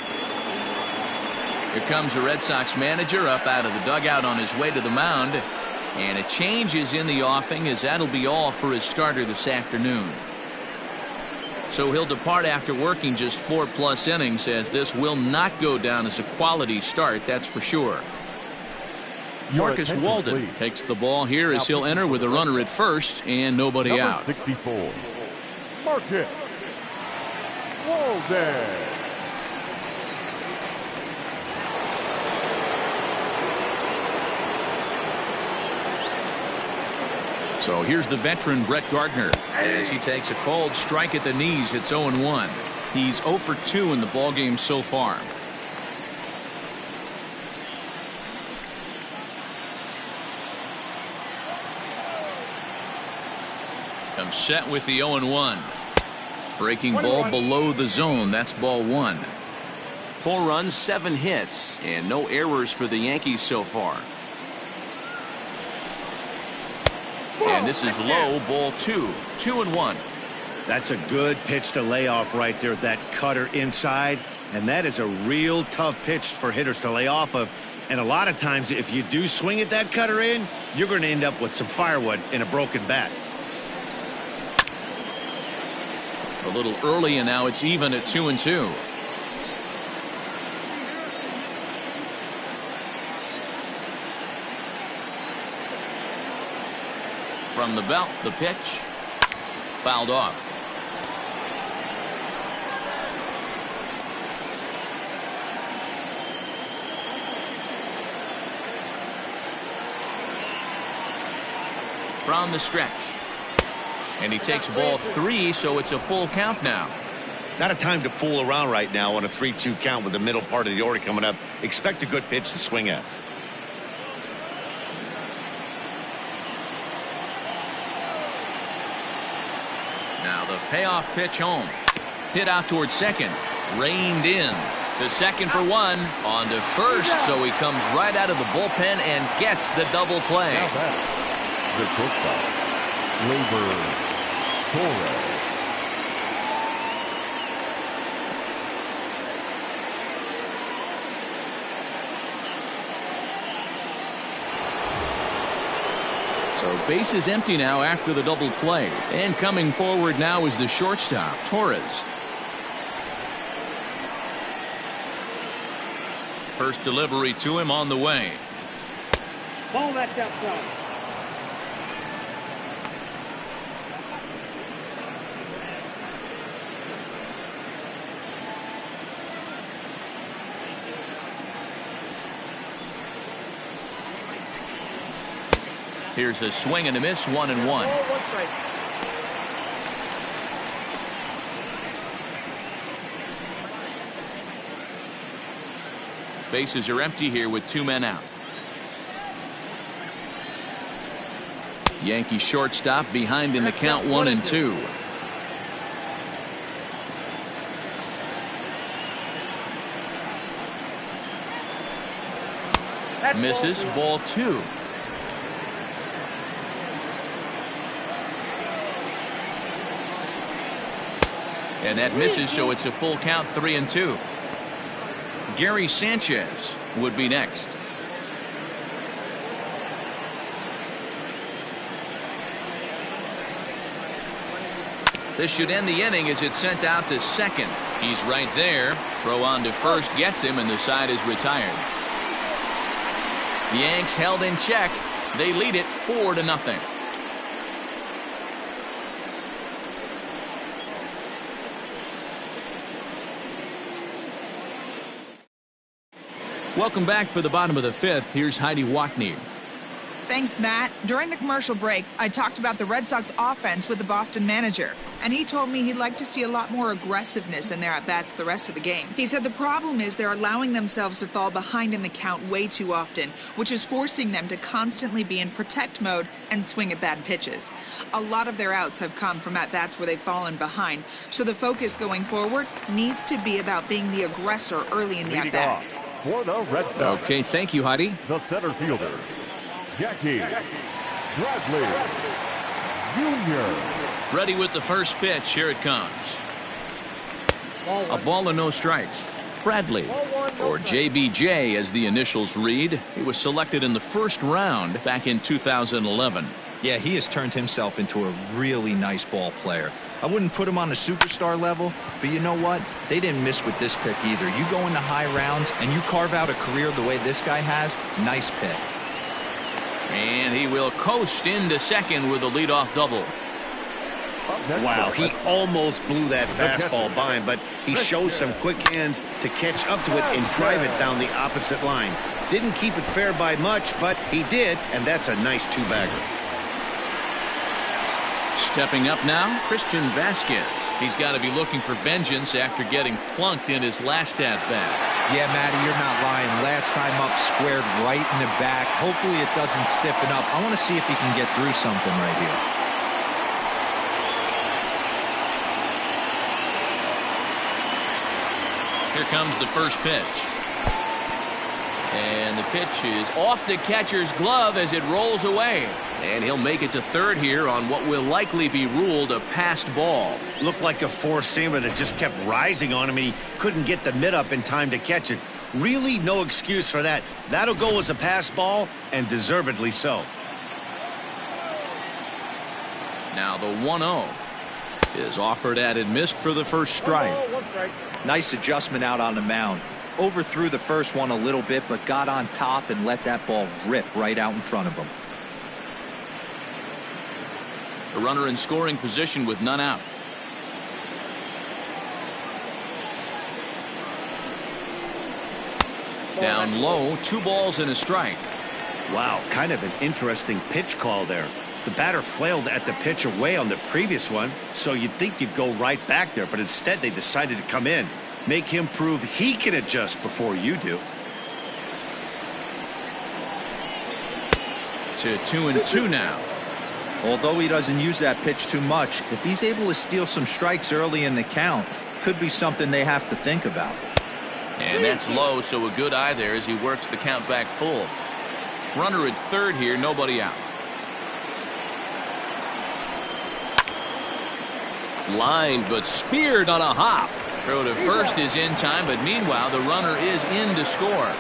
Here comes the Red Sox manager up out of the dugout on his way to the mound. And a change is in the offing, as that'll be all for his starter this afternoon. So he'll depart after working just 4+ innings, as this will not go down as a quality start, that's for sure. Marcus Walden takes the ball here as he'll enter with a runner at first and nobody out. 64. Marcus Walden. So here's the veteran Brett Gardner as he takes a cold strike at the knees. It's 0-1. He's 0 for 2 in the ballgame so far. Comes set with the 0-1. Breaking ball below the zone. That's ball 1. 4 runs, 7 hits, and no errors for the Yankees so far. And this is low, ball 2. 2-1. That's a good pitch to lay off right there. That cutter inside. And that is a real tough pitch for hitters to lay off of. And a lot of times, if you do swing at that cutter in, you're going to end up with some firewood and a broken bat. A little early, and now it's even at 2-2. From the belt, the pitch. Fouled off. From the stretch. And he takes ball 3, so it's a full count now. Not a time to fool around right now on a 3-2 count with the middle part of the order coming up. Expect a good pitch to swing at. Now the payoff pitch home. Hit out towards second. Reined in. To second for 1. On to first, so he comes right out of the bullpen and gets the double play. Now back, the shortstop, Deportes. So base is empty now after the double play. And coming forward now is the shortstop, Torres. First delivery to him on the way. Ball that's outside. Here's a swing and a miss, 1-1. Bases are empty here with 2 men out. Yankee shortstop behind in the count, 1-2. Misses, ball 2. And that misses, so it's a full count, 3-2. Gary Sanchez would be next. This should end the inning as it's sent out to second. He's right there. Throw on to first gets him, and the side is retired. The Yanks held in check. They lead it 4-0. Welcome back for the bottom of the fifth. Here's Heidi Watney. Thanks, Matt. During the commercial break, I talked about the Red Sox offense with the Boston manager, and he told me he'd like to see a lot more aggressiveness in their at-bats the rest of the game. He said the problem is they're allowing themselves to fall behind in the count way too often, which is forcing them to constantly be in protect mode and swing at bad pitches. A lot of their outs have come from at-bats where they've fallen behind, so the focus going forward needs to be about being the aggressor early in the at-bats. For the Red Sox. Okay, thank you, Heidi. The center fielder, Jackie Bradley Jr. Ready with the first pitch. Here it comes. A ball and no strikes. Bradley, or JBJ as the initials read. He was selected in the first round back in 2011. Yeah, he has turned himself into a really nice ball player. I wouldn't put him on a superstar level, but you know what? They didn't miss with this pick either. You go into high rounds and you carve out a career the way this guy has, nice pick. And he will coast into second with a leadoff double. Wow, he almost blew that fastball by him, but he shows some quick hands to catch up to it and drive it down the opposite line. Didn't keep it fair by much, but he did, and that's a nice two-bagger. Stepping up now, Christian Vasquez. He's got to be looking for vengeance after getting plunked in his last at-bat. Yeah, Matty, you're not lying. Last time up, squared right in the back. Hopefully it doesn't stiffen up. I want to see if he can get through something right here. Here comes the first pitch. And the pitch is off the catcher's glove as it rolls away. And he'll make it to third here on what will likely be ruled a passed ball. Looked like a four-seamer that just kept rising on him, and he couldn't get the mid up in time to catch it. Really no excuse for that. That'll go as a pass ball, and deservedly so. Now the 1-0 is offered at and missed for the first strike. Nice adjustment out on the mound. Overthrew the first one a little bit, but got on top and let that ball rip right out in front of him. A runner in scoring position with none out. Down low, 2 balls and a strike. Wow, kind of an interesting pitch call there. The batter flailed at the pitch away on the previous one, so you'd think you'd go right back there, but instead they decided to come in. Make him prove he can adjust before you do. To 2-2 now. Although he doesn't use that pitch too much, if he's able to steal some strikes early in the count, could be something they have to think about. And that's low, so a good eye there as he works the count back full. Runner at third here, nobody out. Lined but speared on a hop. Throw to first is in time, but meanwhile the runner is in to score.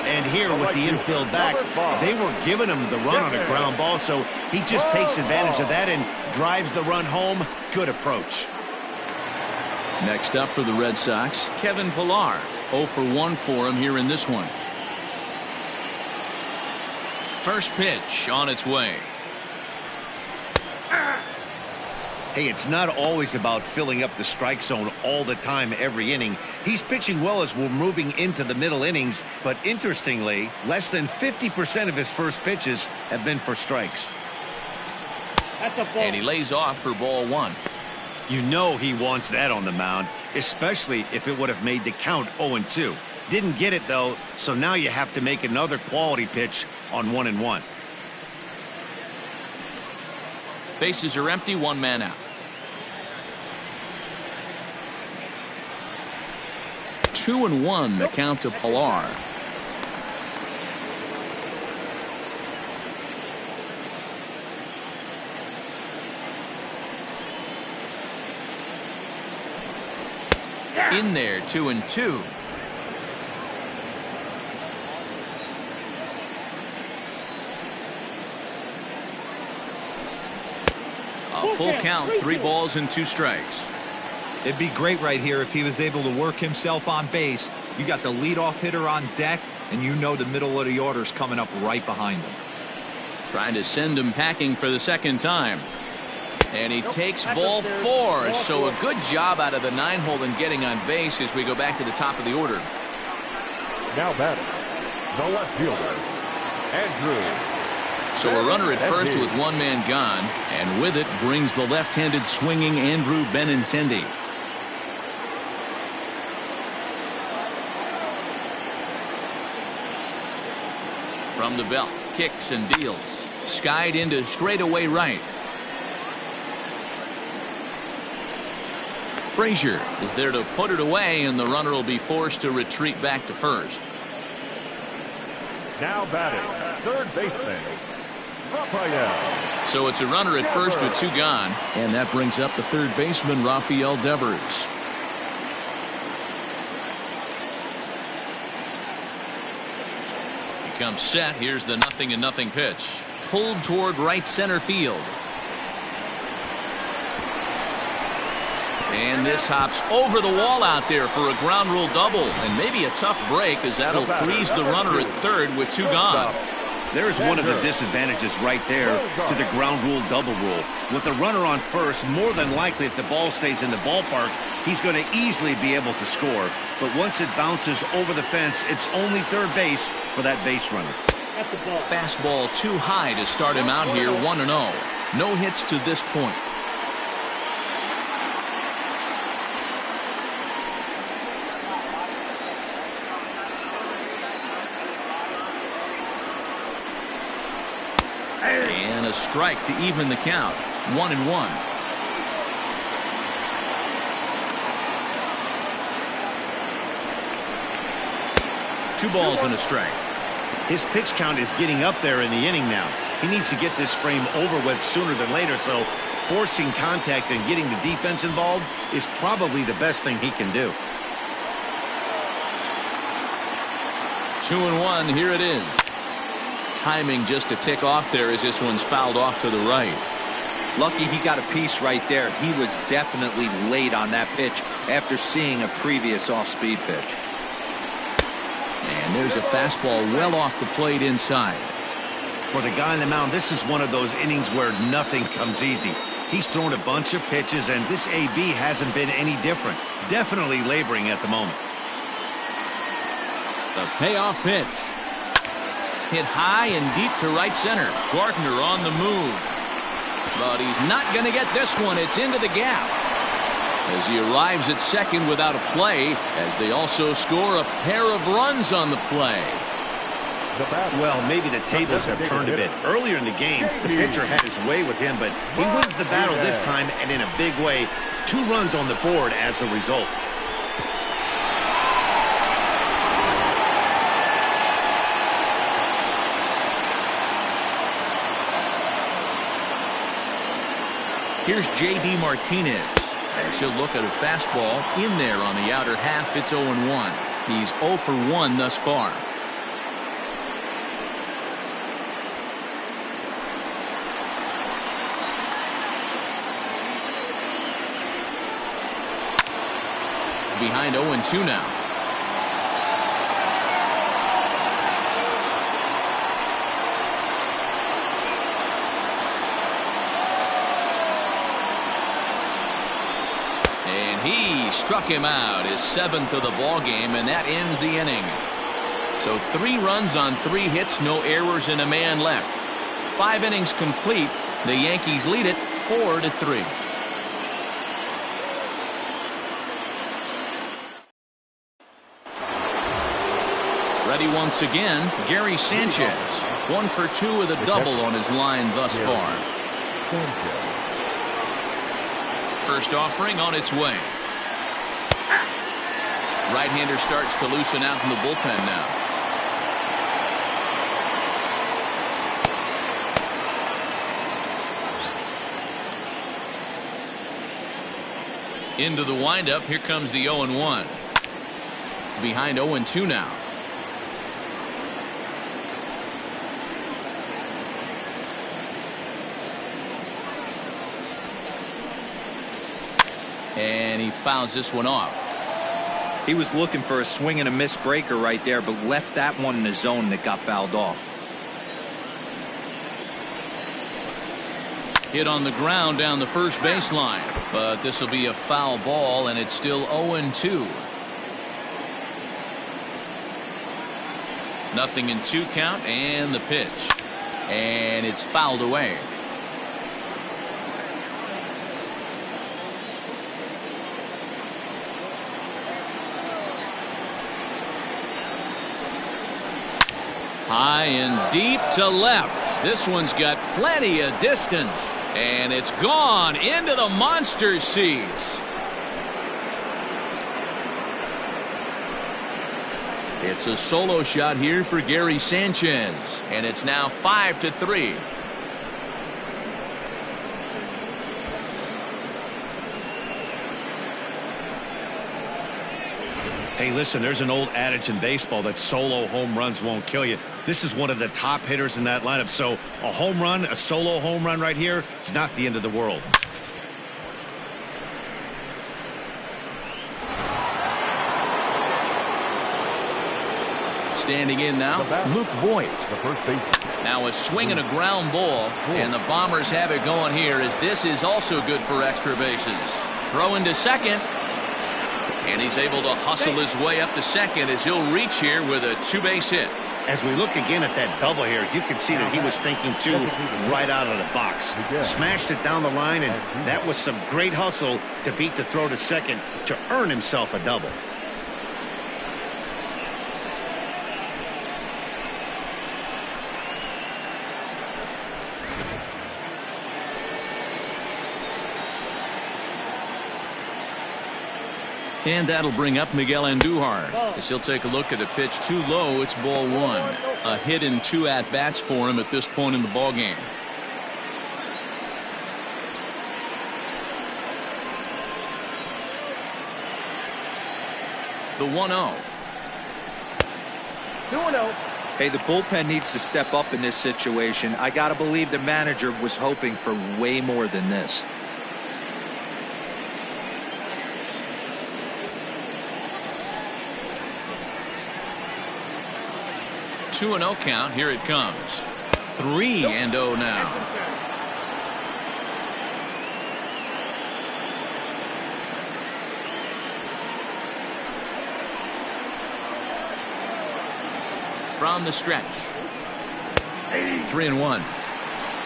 And here with the infield back, they were giving him the run on a ground ball, so he just takes advantage of that and drives the run home. Good approach. Next up for the Red Sox, Kevin Pillar. 0 for 1 for him here in this one. First pitch on its way. Hey, it's not always about filling up the strike zone all the time every inning. He's pitching well as we're moving into the middle innings, but interestingly, less than 50% of his first pitches have been for strikes. And he lays off for ball 1. You know he wants that on the mound, especially if it would have made the count 0-2. Didn't get it, though, so now you have to make another quality pitch on 1-1. Bases are empty, 1 man out. 2-1 the count to Pillar. In there, 2-2. A full count, 3 balls and 2 strikes. It'd be great right here if he was able to work himself on base. You got the leadoff hitter on deck, and you know the middle of the order's coming up right behind him. Trying to send him packing for the second time. And he takes ball 4, so a good job out of the 9-hole in getting on base as we go back to the top of the order. Now batting, the left fielder, Andrew. So a runner at first with one man gone, and with it brings the left-handed swinging Andrew Benintendi. From the belt, kicks and deals. Skied into straightaway right. Frazier is there to put it away, and the runner will be forced to retreat back to first. Now batting, third baseman, Rafael. So it's a runner at first with two gone, and that brings up the third baseman, Rafael Devers. He comes set. Here's the 0-0 pitch. Pulled toward right center field. And this hops over the wall out there for a ground rule double, and maybe a tough break as that'll freeze the runner at third with two gone. There's one of the disadvantages right there to the ground rule double rule. With the runner on first, more than likely if the ball stays in the ballpark, he's going to easily be able to score. But once it bounces over the fence, it's only third base for that base runner. Fastball too high to start him out here, 1-0. No hits to this point. And a strike to even the count. 1-1. Two balls and a strike. His pitch count is getting up there in the inning now. He needs to get this frame over with sooner than later, so forcing contact and getting the defense involved is probably the best thing he can do. 2-1. Here it is. Timing just a tick off there as this one's fouled off to the right. Lucky he got a piece right there. He was definitely late on that pitch after seeing a previous off-speed pitch. And there's a fastball well off the plate inside. For the guy on the mound, this is one of those innings where nothing comes easy. He's thrown a bunch of pitches, and this AB hasn't been any different. Definitely laboring at the moment. The payoff pitch. Hit high and deep to right center. Gardner on the move. But he's not going to get this one. It's into the gap. As he arrives at second without a play, as they also score a pair of runs on the play. Well, maybe the tables have turned a bit. Earlier in the game, the pitcher had his way with him, but he wins the battle this time, and in a big way. 2 runs on the board as a result. Here's J.D. Martinez. As he'll look at a fastball in there on the outer half. It's 0-1. He's 0 for 1 thus far. Behind 0-2 now. He struck him out, his 7th of the ball game, and that ends the inning. So 3 runs on 3 hits, no errors, and a man left. 5 innings complete. The Yankees lead it 4-3. Ready once again, Gary Sanchez. 1 for 2 with a double on his line thus far. First offering on its way. Right-hander starts to loosen out in the bullpen now. Into the windup. Here comes the 0-1. Behind 0-2 now. And he fouls this one off. He was looking for a swing and a miss breaker right there, but left that one in the zone that got fouled off. Hit on the ground down the first baseline, but this will be a foul ball, and it's still 0-2. 0-2 count, and the pitch. And it's fouled away. High and deep to left. This one's got plenty of distance. And it's gone into the monster seats. It's a solo shot here for Gary Sanchez. And it's now 5-3. Hey, listen, there's an old adage in baseball that solo home runs won't kill you. This is one of the top hitters in that lineup. So a home run, a solo home run right here, it's not the end of the world. Standing in now, Luke Voigt. The first base. Now a swing and a ground ball, and the Bombers have it going here as this is also good for extra bases. Throw into second. And he's able to hustle his way up to second as he'll reach here with a two-base hit. As we look again at that double here, you can see that he was thinking too right out of the box. Smashed it down the line, and that was some great hustle to beat the throw to second to earn himself a double. And that'll bring up Miguel Andujar as he'll take a look at a pitch too low. It's ball one. A hit and 2 at-bats for him at this point in the ballgame. The 1-0. 2-0. Hey, the bullpen needs to step up in this situation. I got to believe the manager was hoping for way more than this. Two and 0 count. Here it comes. 3-0 now. From the stretch. 3-1.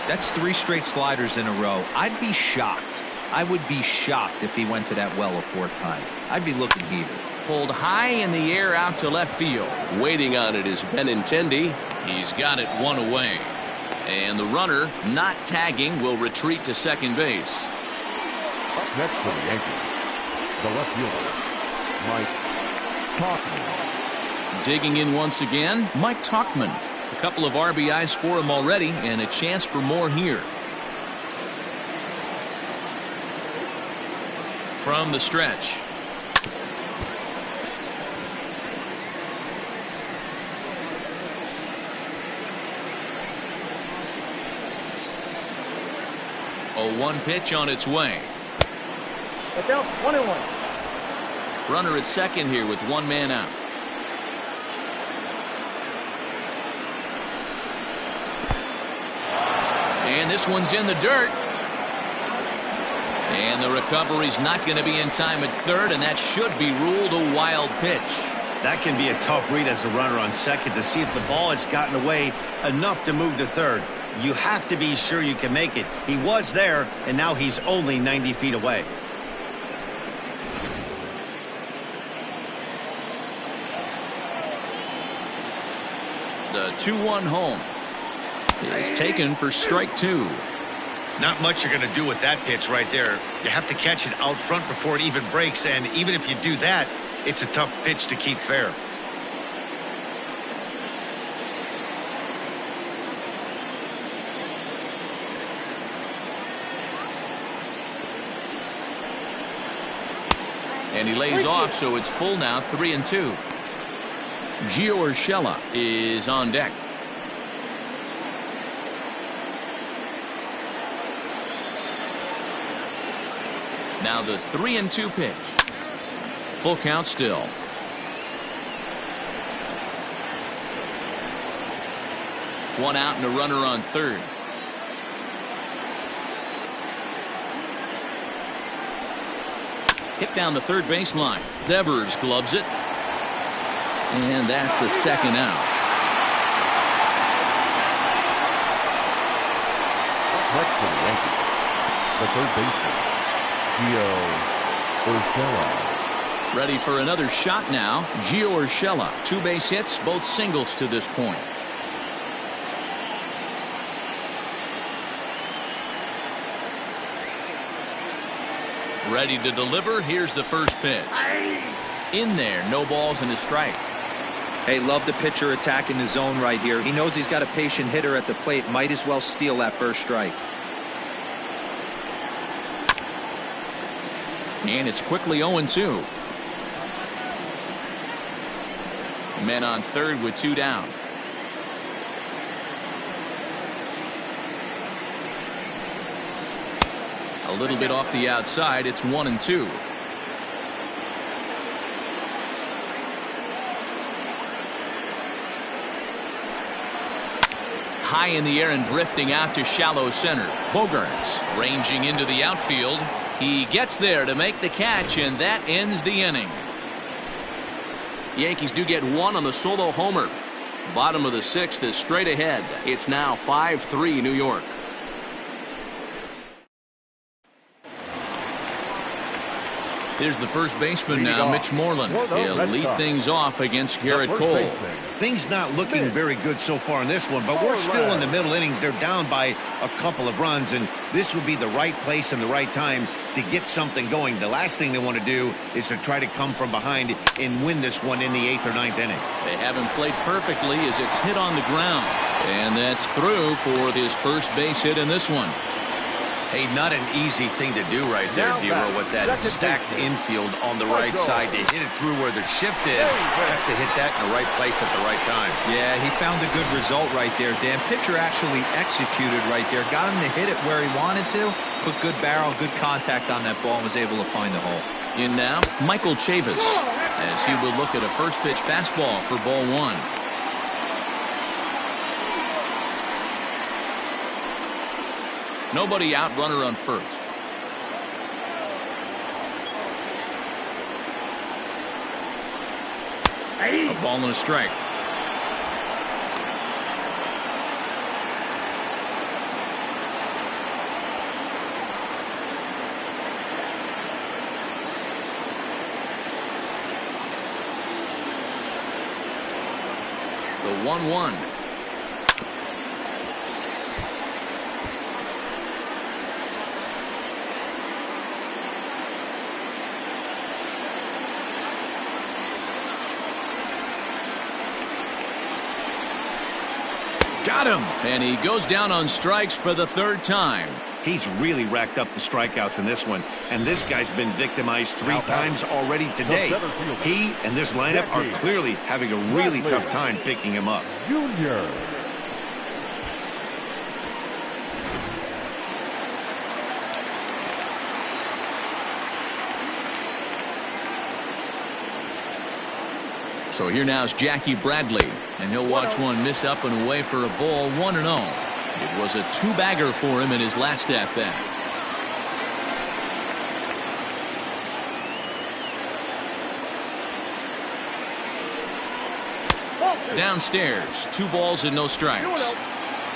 That's 3 straight sliders in a row. I'd be shocked. I would be shocked if he went to that well a 4th time. I'd be looking heated. Pulled high in the air out to left field. Waiting on it is Benintendi. He's got it 1 away. And the runner, not tagging, will retreat to second base. Up next for the Yankees, the left fielder, Mike Tauchman. Digging in once again, Mike Tauchman. A couple of RBIs for him already, and a chance for more here. From the stretch. A 1 pitch on its way. That's out. 1-1. Runner at second here with 1 man out. And this one's in the dirt. And the recovery's not going to be in time at third, and that should be ruled a wild pitch. That can be a tough read as a runner on second to see if the ball has gotten away enough to move to third. You have to be sure you can make it. He was there, and now he's only 90 feet away. The 2-1 home is taken for strike 2. Not much you're going to do with that pitch right there. You have to catch it out front before it even breaks, and even if you do that, it's a tough pitch to keep fair. And he lays off, so it's full now, 3-2. Gio Urshela is on deck. Now the 3-2 pitch. Full count still. One out and a runner on third. Hit down the third baseline. Devers gloves it. And that's the second out. Next for the Yankees, the third baseman, Gio Urshela. Ready for another shot now. Gio Urshela. 2 base hits, both singles to this point. Ready to deliver. Here's the first pitch. In there, no balls and a strike. Hey, love the pitcher attacking the zone right here. He knows he's got a patient hitter at the plate. Might as well steal that first strike. And it's quickly 0-2. Men on third with 2 down. A little bit off the outside. It's 1-2. High in the air and drifting out to shallow center. Bogarts ranging into the outfield. He gets there to make the catch, and that ends the inning. Yankees do get 1 on the solo homer. Bottom of the 6th is straight ahead. It's now 5-3 New York. Here's the first baseman now, Mitch Moreland. He'll lead things off against Garrett Cole. Things not looking very good so far in this one, but we're still in the middle innings. They're down by a couple of runs, and this would be the right place and the right time to get something going. The last thing they want to do is to try to come from behind and win this one in the 8th or 9th inning. They haven't played perfectly as it's hit on the ground. And that's through for this first base hit in this one. Hey, not an easy thing to do right there, Dero, with that stacked infield on the right side. To hit it through where the shift is, have to hit that in the right place at the right time. Yeah, he found a good result right there, Dan. Pitcher actually executed right there. Got him to hit it where he wanted to. Put good barrel, good contact on that ball, and was able to find the hole. In now, Michael Chavis, as he will look at a first pitch fastball for ball 1. Nobody out, runner on first. A ball and a strike. The 1-1. Got him. And he goes down on strikes for the 3rd time. He's really racked up the strikeouts in this one, and this guy's been victimized 3 times already today. He and this lineup are clearly having a really tough time picking him up. Junior. So here now is Jackie Bradley, and he'll watch one miss up and away for a ball. 1-0. It was a 2-bagger for him in his last at bat. Downstairs, 2 balls and no strikes.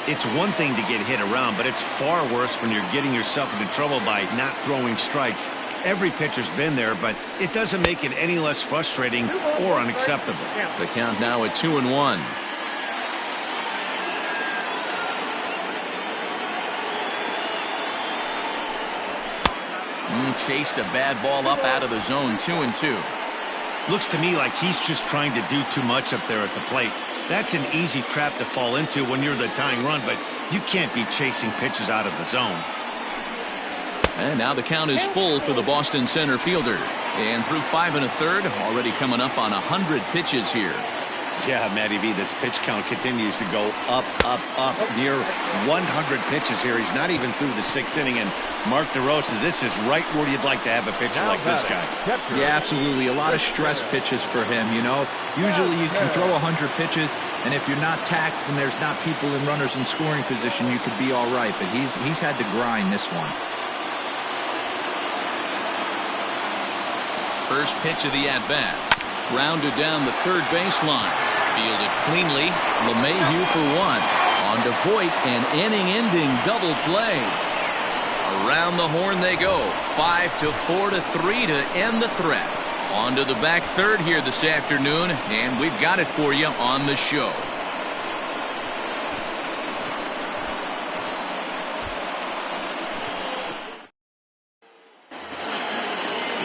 It's one thing to get hit around, but it's far worse when you're getting yourself into trouble by not throwing strikes. Every pitcher's been there, but it doesn't make it any less frustrating or unacceptable. The count now at 2-1. Chased a bad ball up out of the zone. 2-2. Looks to me like he's just trying to do too much up there at the plate. That's an easy trap to fall into when you're the tying run, but you can't be chasing pitches out of the zone. And now the count is full for the Boston center fielder. And through 5 1/3, already coming up on 100 pitches here. Yeah, Matty V, this pitch count continues to go up, near 100 pitches here. He's not even through the 6th inning. And Mark DeRosa, this is right where you'd like to have a pitcher like this guy. Yeah, absolutely. A lot of stress pitches for him, you know. Usually you can throw 100 pitches, and if you're not taxed and there's not people and runners in scoring position, you could be all right. But he's had to grind this one. First pitch of the at-bat. Grounded down the third baseline. Fielded cleanly. LeMahieu for 1. On to Voit, an inning-ending double play. Around the horn they go. 5-4 to 3 to end the threat. On to the back third here this afternoon, and we've got it for you on the show.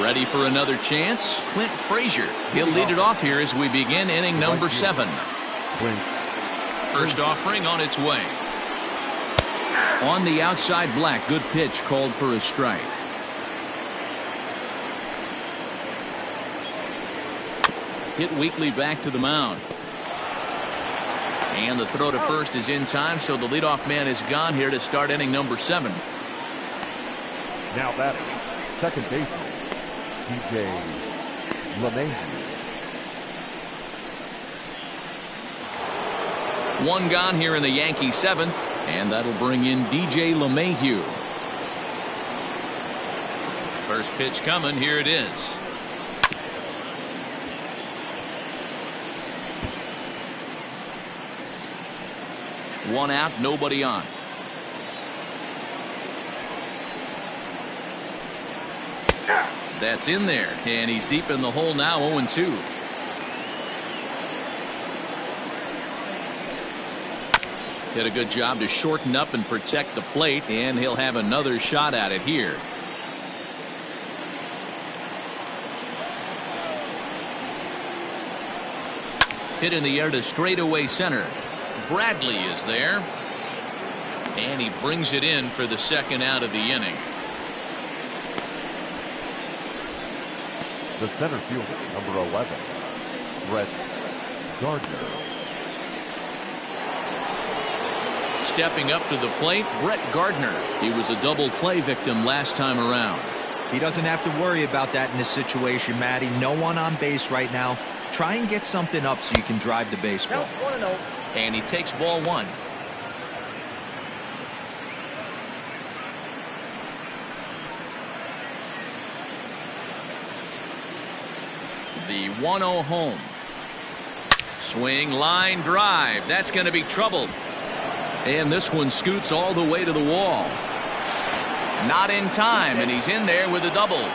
Ready for another chance? Clint Frazier. He'll lead it off here as we begin inning number 7. First offering on its way. On the outside, Black. Good pitch, called for a strike. Hit weakly back to the mound. And the throw to first is in time, so the leadoff man is gone here to start inning number 7. Now batting, second baseman, DJ LeMahieu. One gone here in the Yankees 7th, and that'll bring in DJ LeMahieu. First pitch coming, here it is. One out, nobody on. That's in there, and he's deep in the hole now, 0-2. Did a good job to shorten up and protect the plate, and he'll have another shot at it here. Hit in the air to straightaway center. Bradley is there, and he brings it in for the second out of the inning. The center fielder, number 11, Brett Gardner. Stepping up to the plate, Brett Gardner. He was a double play victim last time around. He doesn't have to worry about that in this situation, Matty. No one on base right now. Try and get something up so you can drive the baseball. And he takes ball 1. The 1-0 home. Swing, line, drive. That's going to be trouble. And this one scoots all the way to the wall. Not in time, and he's in there with a double.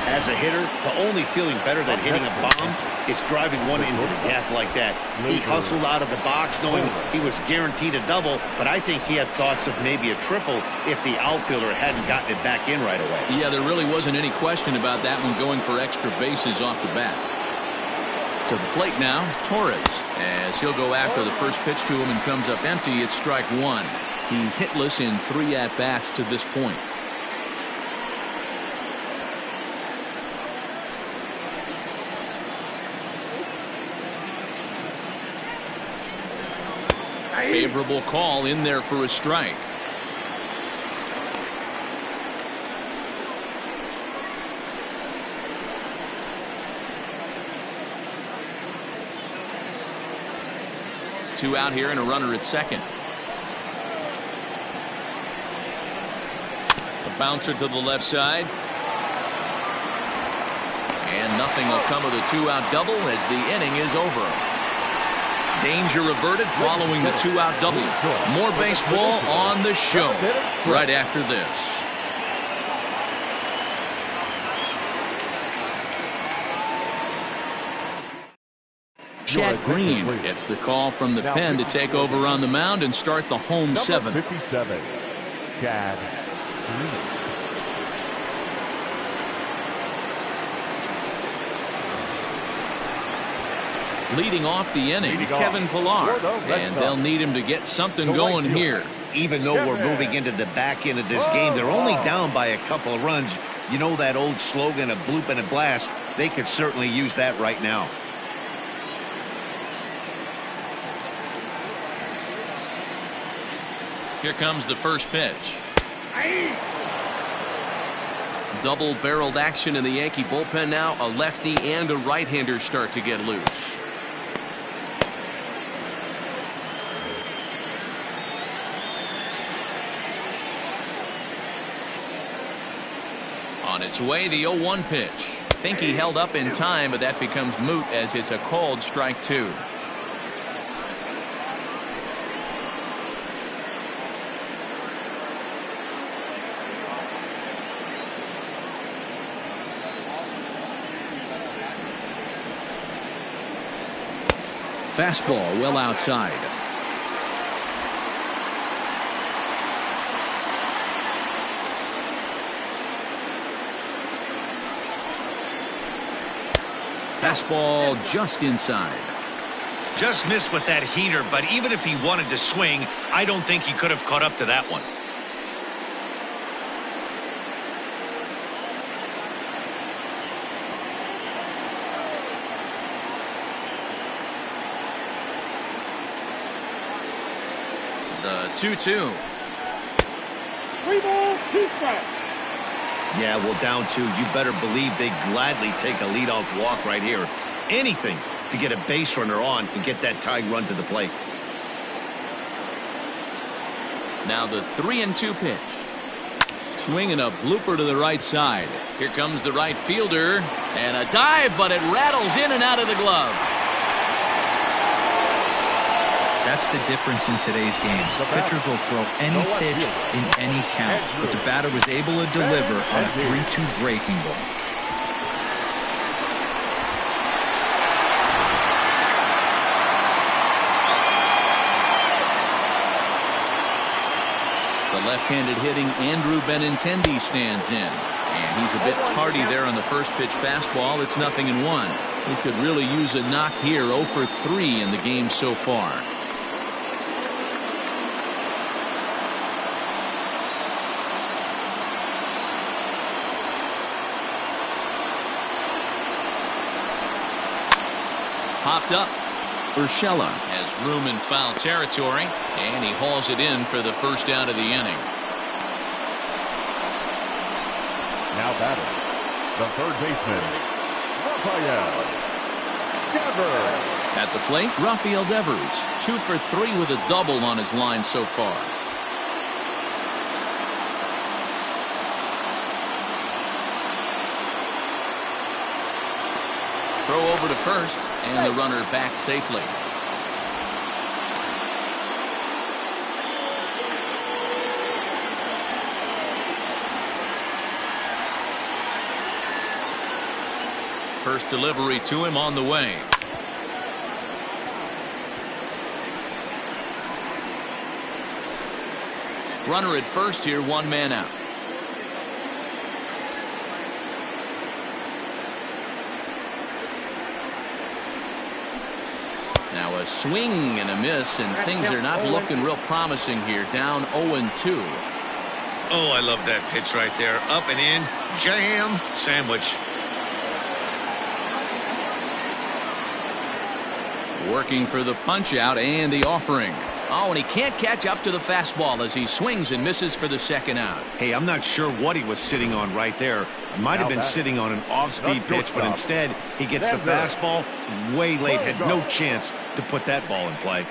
As a hitter, the only feeling better than hitting a bomb is driving one into the gap like that. He hustled out of the box knowing he was guaranteed a double, but I think he had thoughts of maybe a triple if the outfielder hadn't gotten it back in right away. Yeah, there really wasn't any question about that one, going for extra bases off the bat. To the plate now, Torres, as he'll go after the first pitch to him and comes up empty. It's strike 1. He's hitless in 3 at-bats to this point. Favorable call in there for a strike. Two out here and a runner at second. A bouncer to the left side. And nothing will come of the 2-out double as the inning is over. Danger averted following the 2-out double. More baseball on the show right after this. Chad Green gets the call from the pen to take over on the mound and start the home 7th. 57, Chad Green. Leading off the inning, Kevin Pillar, and they'll need him to get something going here. Even though we're moving into the back end of this game, they're only down by a couple of runs. You know that old slogan, a bloop and a blast. They could certainly use that right now. Here comes the first pitch. Double-barreled action in the Yankee bullpen now. A lefty and a right-hander start to get loose. On its way, the 0-1 pitch. Think he held up in time, but that becomes moot as it's a called strike 2. Fastball well outside. Fastball just inside. Just missed with that heater, but even if he wanted to swing, I don't think he could have caught up to that one. The 2-2. 3 balls, 2 strikes. Yeah, well, down 2, you better believe they gladly take a leadoff walk right here. Anything to get a base runner on and get that tying run to the plate. Now the 3-2 pitch. Swinging a blooper to the right side. Here comes the right fielder. And a dive, but it rattles in and out of the glove. That's the difference in today's games. Pitchers will throw any pitch in any count, but the batter was able to deliver on a 3-2 breaking ball. The left-handed hitting Andrew Benintendi stands in. And he's a bit tardy there on the first pitch fastball. It's 0-1. He could really use a knock here. 0 for 3 in the game so far. Popped up. Urshela has room in foul territory, and he hauls it in for the first out of the inning. Now batting, the third baseman, Rafael Devers. At the plate, Rafael Devers, 2 for 3 with a double on his line so far. Throw over to first, and the runner back safely. First delivery to him on the way. Runner at first here, 1 man out. Now a swing and a miss, and things are not looking real promising here. Down 0-2. Oh, I love that pitch right there. Up and in, jam, sandwich. Working for the punch out and the offering. Oh, and he can't catch up to the fastball as he swings and misses for the second out. Hey, I'm not sure what he was sitting on right there. Might have been sitting on an off-speed pitch, but instead he gets the fastball way late. Had no chance to put that ball in play.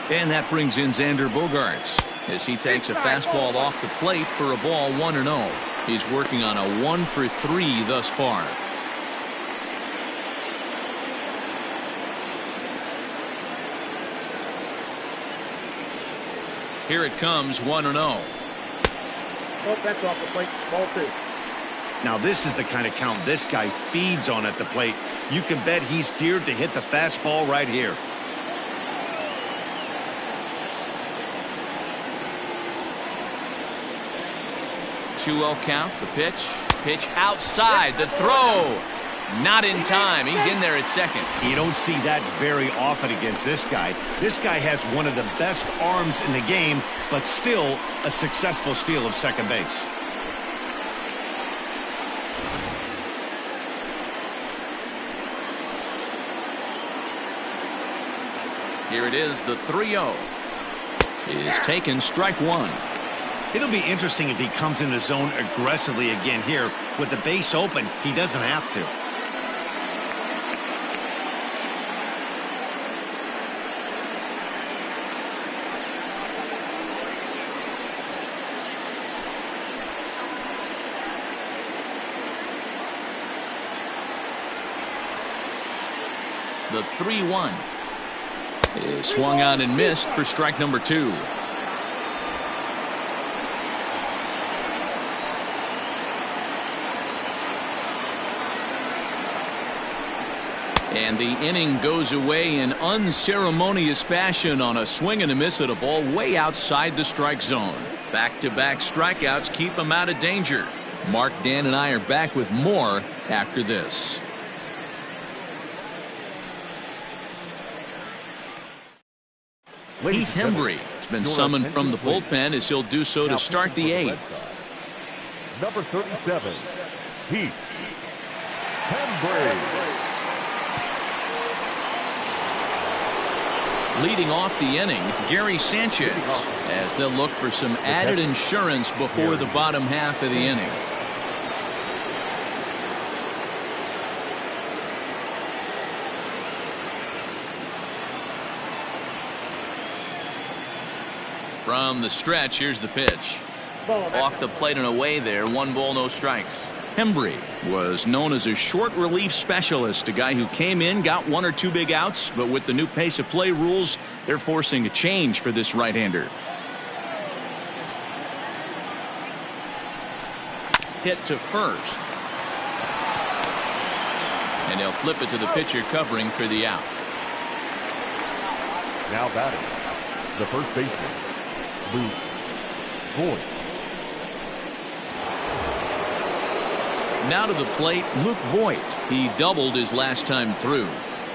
And that brings in Xander Bogaerts as he takes a fastball off the plate for a ball 1-0. He's working on a 1 for 3 thus far. Here it comes, 1-0. Oh, that's off the plate. Ball 2. Now this is the kind of count this guy feeds on at the plate. You can bet he's geared to hit the fastball right here. 2-0 count. The pitch outside. The throw not in time. He's in there at second. You don't see that very often against this guy. This guy has one of the best arms in the game, but still a successful steal of second base. Here it is, the 3-0 is taken, strike 1. It'll be interesting if he comes in the zone aggressively again here. With the base open, he doesn't have to. The 3-1 is swung on and missed for strike number 2. And the inning goes away in unceremonious fashion on a swing and a miss at a ball way outside the strike zone. Back-to-back strikeouts keep him out of danger. Mark, Dan, and I are back with more after this. Heath Hembree has been summoned from the bullpen as he'll do so to start the eighth. Number 37, Heath Hembree. Leading off the inning, Gary Sanchez, as they'll look for some added insurance before the bottom half of the inning. From the stretch, here's the pitch. Off the plate and away there, 1 ball, no strikes. Hembree was known as a short relief specialist, a guy who came in, got 1 or 2 big outs, but with the new pace of play rules, they're forcing a change for this right-hander. Hit to first. And they'll flip it to the pitcher covering for the out. Now batting, the first baseman, Luke Voigt. Now to the plate, Luke Voigt. He doubled his last time through.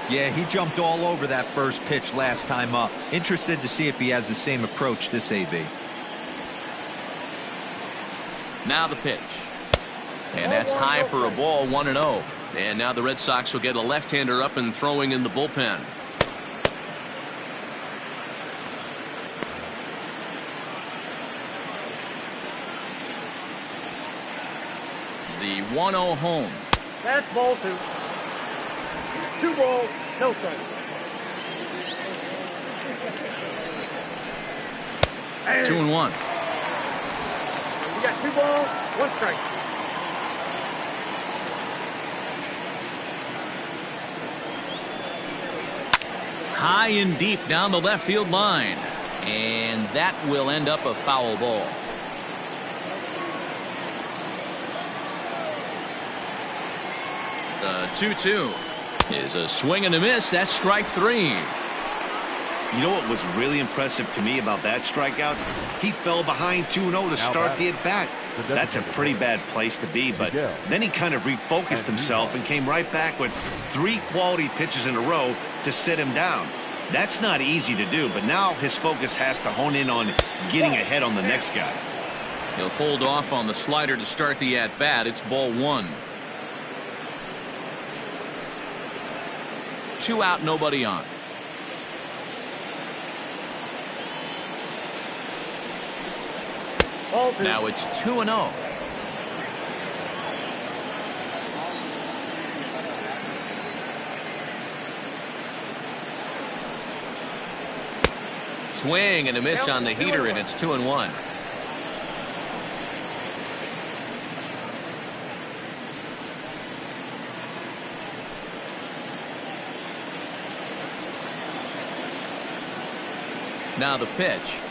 Yeah, he jumped all over that first pitch last time up. Interested to see if he has the same approach this AB. Now the pitch. And that's high for a ball, 1-0. And now the Red Sox will get a left-hander up and throwing in the bullpen. The 1-0 home. That's ball 2. 2 balls, no strikes. 2-1. We got 2 balls, 1 strike. High and deep down the left field line. And that will end up a foul ball. The 2-2 is a swing and a miss. That's strike 3. You know what was really impressive to me about that strikeout? He fell behind 2-0 to start the at-bat. That's a pretty bad place to be, but then he kind of refocused himself and came right back with 3 quality pitches in a row to sit him down. That's not easy to do, but now his focus has to hone in on getting ahead on the next guy. He'll hold off on the slider to start the at-bat. It's ball 1. 2 out, nobody on. Now it's 2-0. Swing and a miss on the heater, and it's 2-1. Now the pitch.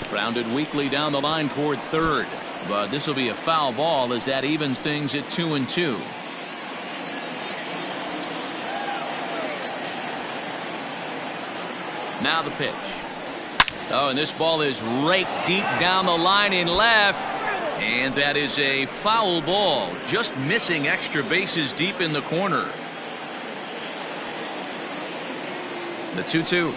Grounded weakly down the line toward third. But this will be a foul ball as that evens things at 2-2. Now the pitch. Oh, and this ball is raked deep down the line in left. And that is a foul ball. Just missing extra bases deep in the corner. The 2-2.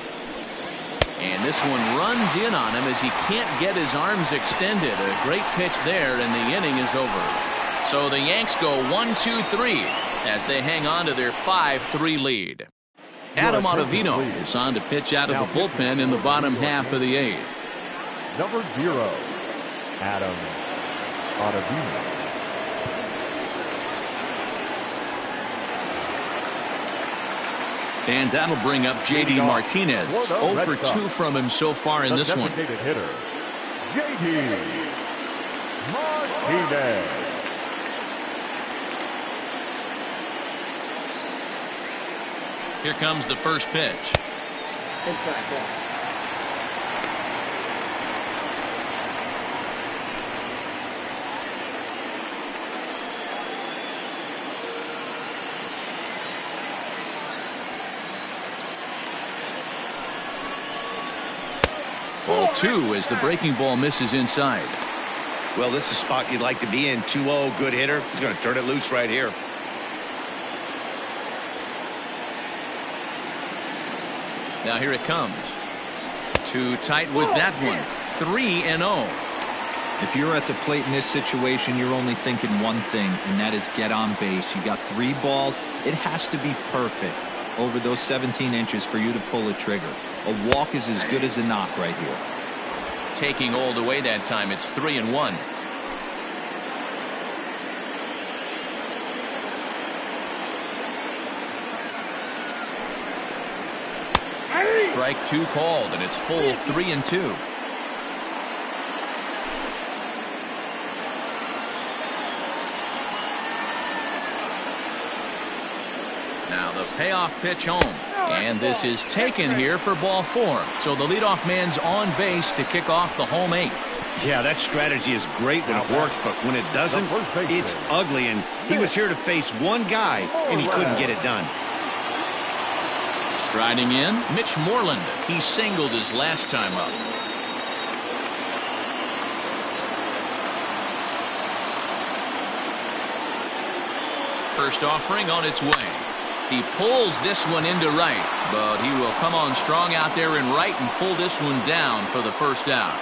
And this one runs in on him as he can't get his arms extended. A great pitch there, and the inning is over. So the Yanks go 1-2-3 as they hang on to their 5-3 lead. Adam Ottavino is on to pitch out of the bullpen in the bottom half of the 8th. Number 0, Adam Ottavino. And that'll bring up J.D. Martinez. 0 for 2 from him so far in this one. Hitter, J.D. Martinez. Here comes the first pitch. Inside ball. Ball 2 as the breaking ball misses inside. Well, this is a spot you'd like to be in. 2-0, good hitter. He's going to turn it loose right here. Now here it comes. Too tight with that one. 3-0. If you're at the plate in this situation, you're only thinking one thing, and that is get on base. You got 3 balls. It has to be perfect over those 17 inches for you to pull a trigger. A walk is as good as a knock right here. Taking all the way that time. It's 3-1. Strike 2 called, and it's full 3-2. Now the payoff pitch home. And this is taken here for ball 4. So the leadoff man's on base to kick off the home 8th. Yeah, that strategy is great when it works, but when it doesn't, it's ugly. And he was here to face one guy, and he couldn't get it done. Striding in, Mitch Moreland. He singled his last time up. First offering on its way. He pulls this one into right, but he will come on strong out there in right and pull this one down for the first out.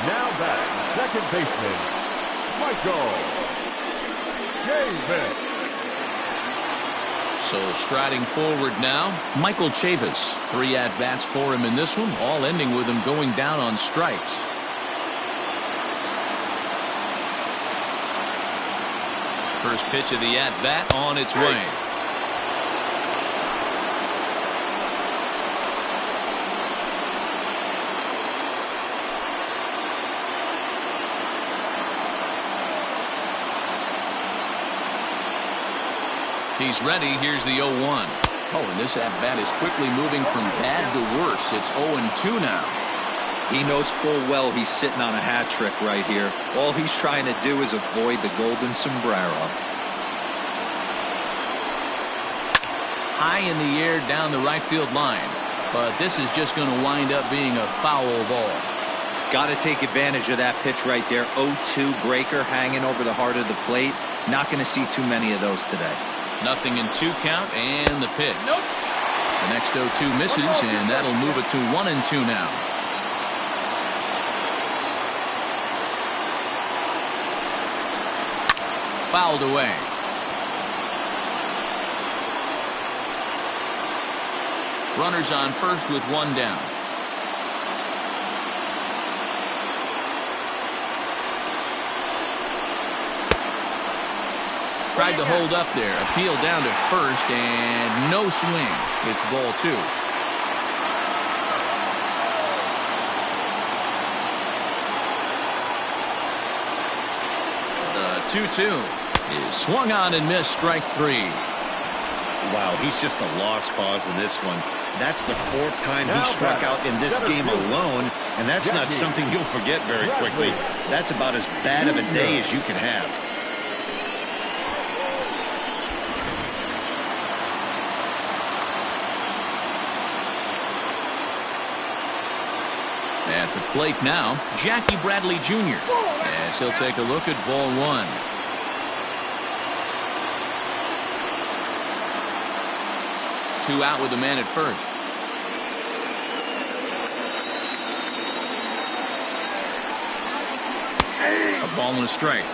Now back, second baseman, Michael Chavis. So striding forward now, Michael Chavis. 3 at-bats for him in this one, all ending with him going down on strikes. First pitch of the at-bat on its way. He's ready. Here's the 0-1. Oh, and this at-bat is quickly moving from bad to worse. It's 0-2 now. He knows full well he's sitting on a hat trick right here. All he's trying to do is avoid the golden sombrero. High in the air down the right field line. But this is just going to wind up being a foul ball. Got to take advantage of that pitch right there. 0-2 breaker hanging over the heart of the plate. Not going to see too many of those today. 0-2 count and the pitch. Nope. The next 0-2 misses, and that'll move it to 1-2 now. Fouled away. Runners on first with 1 down. Tried to hold up there. Appeal down to first, and no swing. It's ball 2. The 2-2 is swung on and missed. Strike 3. Wow, he's just a lost cause in this one. That's the 4th time he struck out in this game alone, and that's not something you'll forget very quickly. That's about as bad of a day as you can have. At the plate now, Jackie Bradley Jr. As he'll take a look at ball 1. Two out with the man at first. A ball and a strike.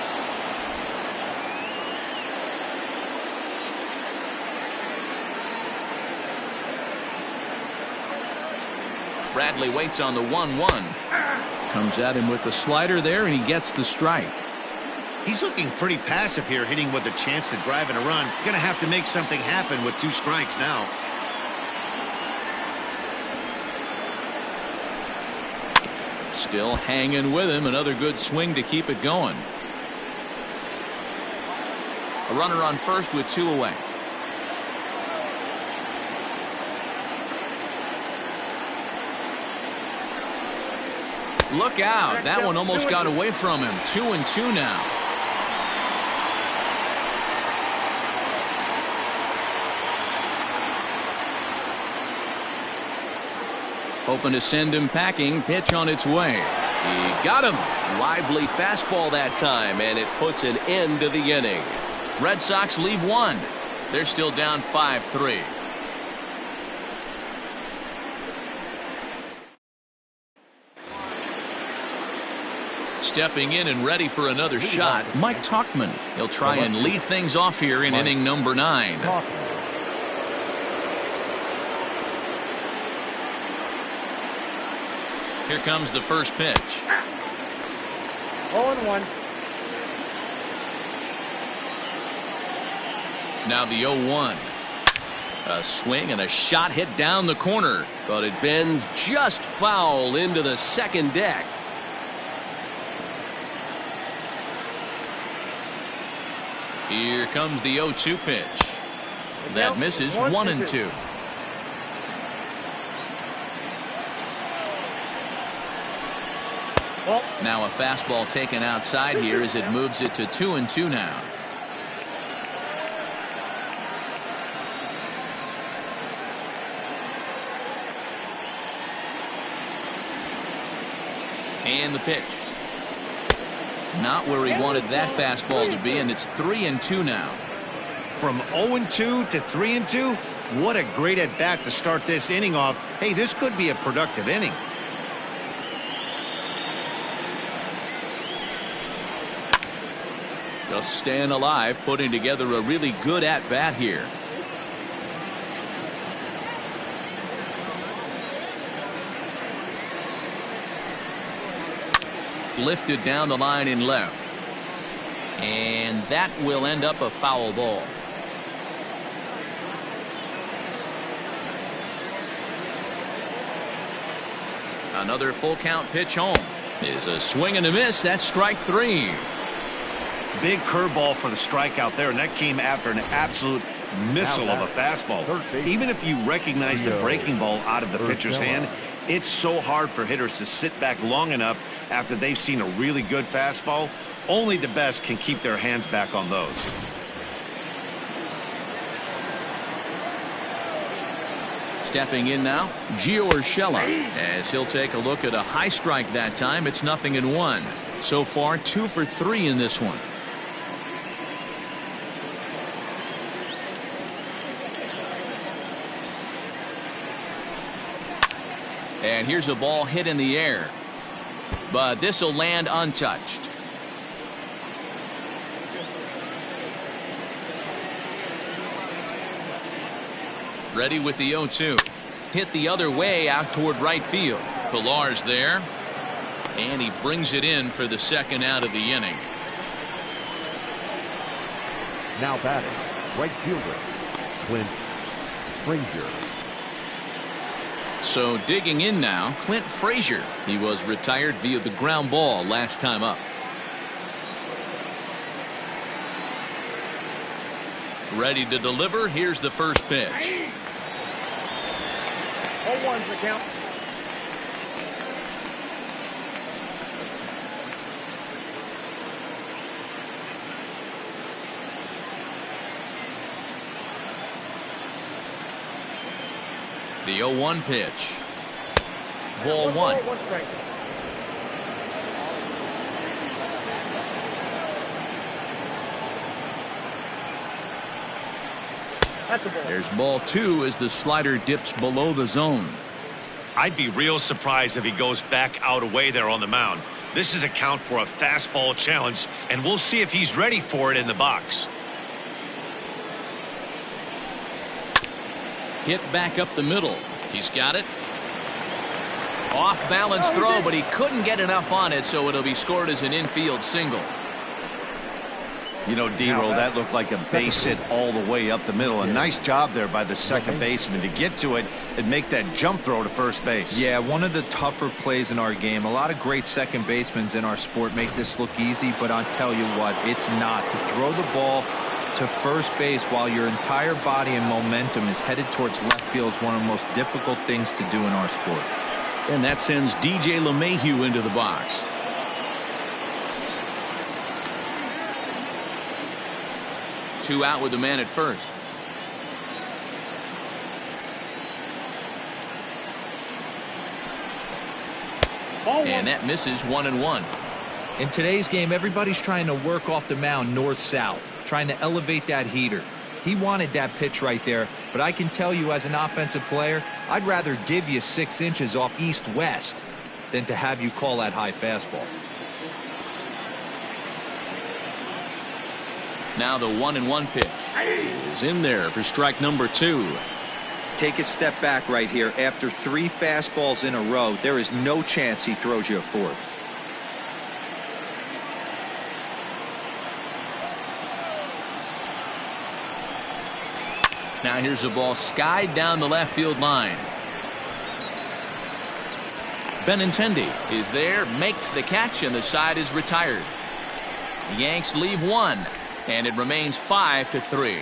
Bradley waits on the 1-1. Comes at him with the slider there, and he gets the strike. He's looking pretty passive here, hitting with a chance to drive in a run. Going to have to make something happen with 2 strikes now. Still hanging with him. Another good swing to keep it going. A runner on first with 2 away. Look out. That one almost got away from him. 2-2 now. Hoping to send him packing. Pitch on its way. He got him. Lively fastball that time, and it puts an end to the inning. Red Sox leave one. They're still down 5-3. Stepping in and ready for another shot, Mike Tauchman. He'll try and lead things off here in inning number 9. Here comes the first pitch. 0-1. Now the 0-1. A swing and a shot hit down the corner, but it bends just foul into the second deck. Here comes the 0-2 pitch. That misses 1-2. Now a fastball taken outside here as it moves it to 2-2 now. And the pitch. Not where he wanted that fastball to be, and it's 3-2 now. From 0-2 to 3-2, what a great at bat to start this inning off. Hey, this could be a productive inning. Just staying alive, putting together a really good at bat here. Lifted down the line in left, and that will end up a foul ball. Another full count pitch home is a swing and a miss. That's strike 3. Big curveball for the strikeout there, and that came after an absolute missile of a fastball. Even if you recognize the breaking ball out of the pitcher's hand, it's so hard for hitters to sit back long enough after they've seen a really good fastball. Only the best can keep their hands back on those. Stepping in now, Gio Urshela, as he'll take a look at a high strike that time. It's 0-1. So far 2 for 3 in this one. And here's a ball hit in the air, but this will land untouched. Ready with the 0-2. Hit the other way out toward right field. Pilar's there, and he brings it in for the second out of the inning. Now batting, right fielder, Clint Frazier. So digging in now, Clint Frazier. He was retired via the ground ball last time up. Ready to deliver. Here's the first pitch. 0-1's the count. The 0-1 pitch. Ball 1. There's ball 2 as the slider dips below the zone. I'd be real surprised if he goes back out away there on the mound. This is a count for a fastball challenge, and we'll see if he's ready for it in the box. Hit back up the middle. He's got it. Off balance throw, but he couldn't get enough on it, so it'll be scored as an infield single. You know, D-Roll, that looked like a base hit all the way up the middle. A nice job there by the second baseman to get to it and make that jump throw to first base. Yeah, one of the tougher plays in our game. A lot of great second basemen in our sport make this look easy, but I'll tell you what, it's not. To throw the ball to first base while your entire body and momentum is headed towards left field is one of the most difficult things to do in our sport. And that sends DJ LeMahieu into the box. Two out with the man at first. And that misses 1-1. In today's game, everybody's trying to work off the mound north-south, trying to elevate that heater. He wanted that pitch right there, but I can tell you as an offensive player, I'd rather give you 6 inches off east-west than to have you call that high fastball. Now the 1-1 pitch is in there for strike number 2. Take a step back right here. After 3 fastballs in a row, there is no chance he throws you a 4th. Now here's a ball skied down the left field line. Benintendi is there, makes the catch, and the side is retired. The Yanks leave 1, and it remains 5-3.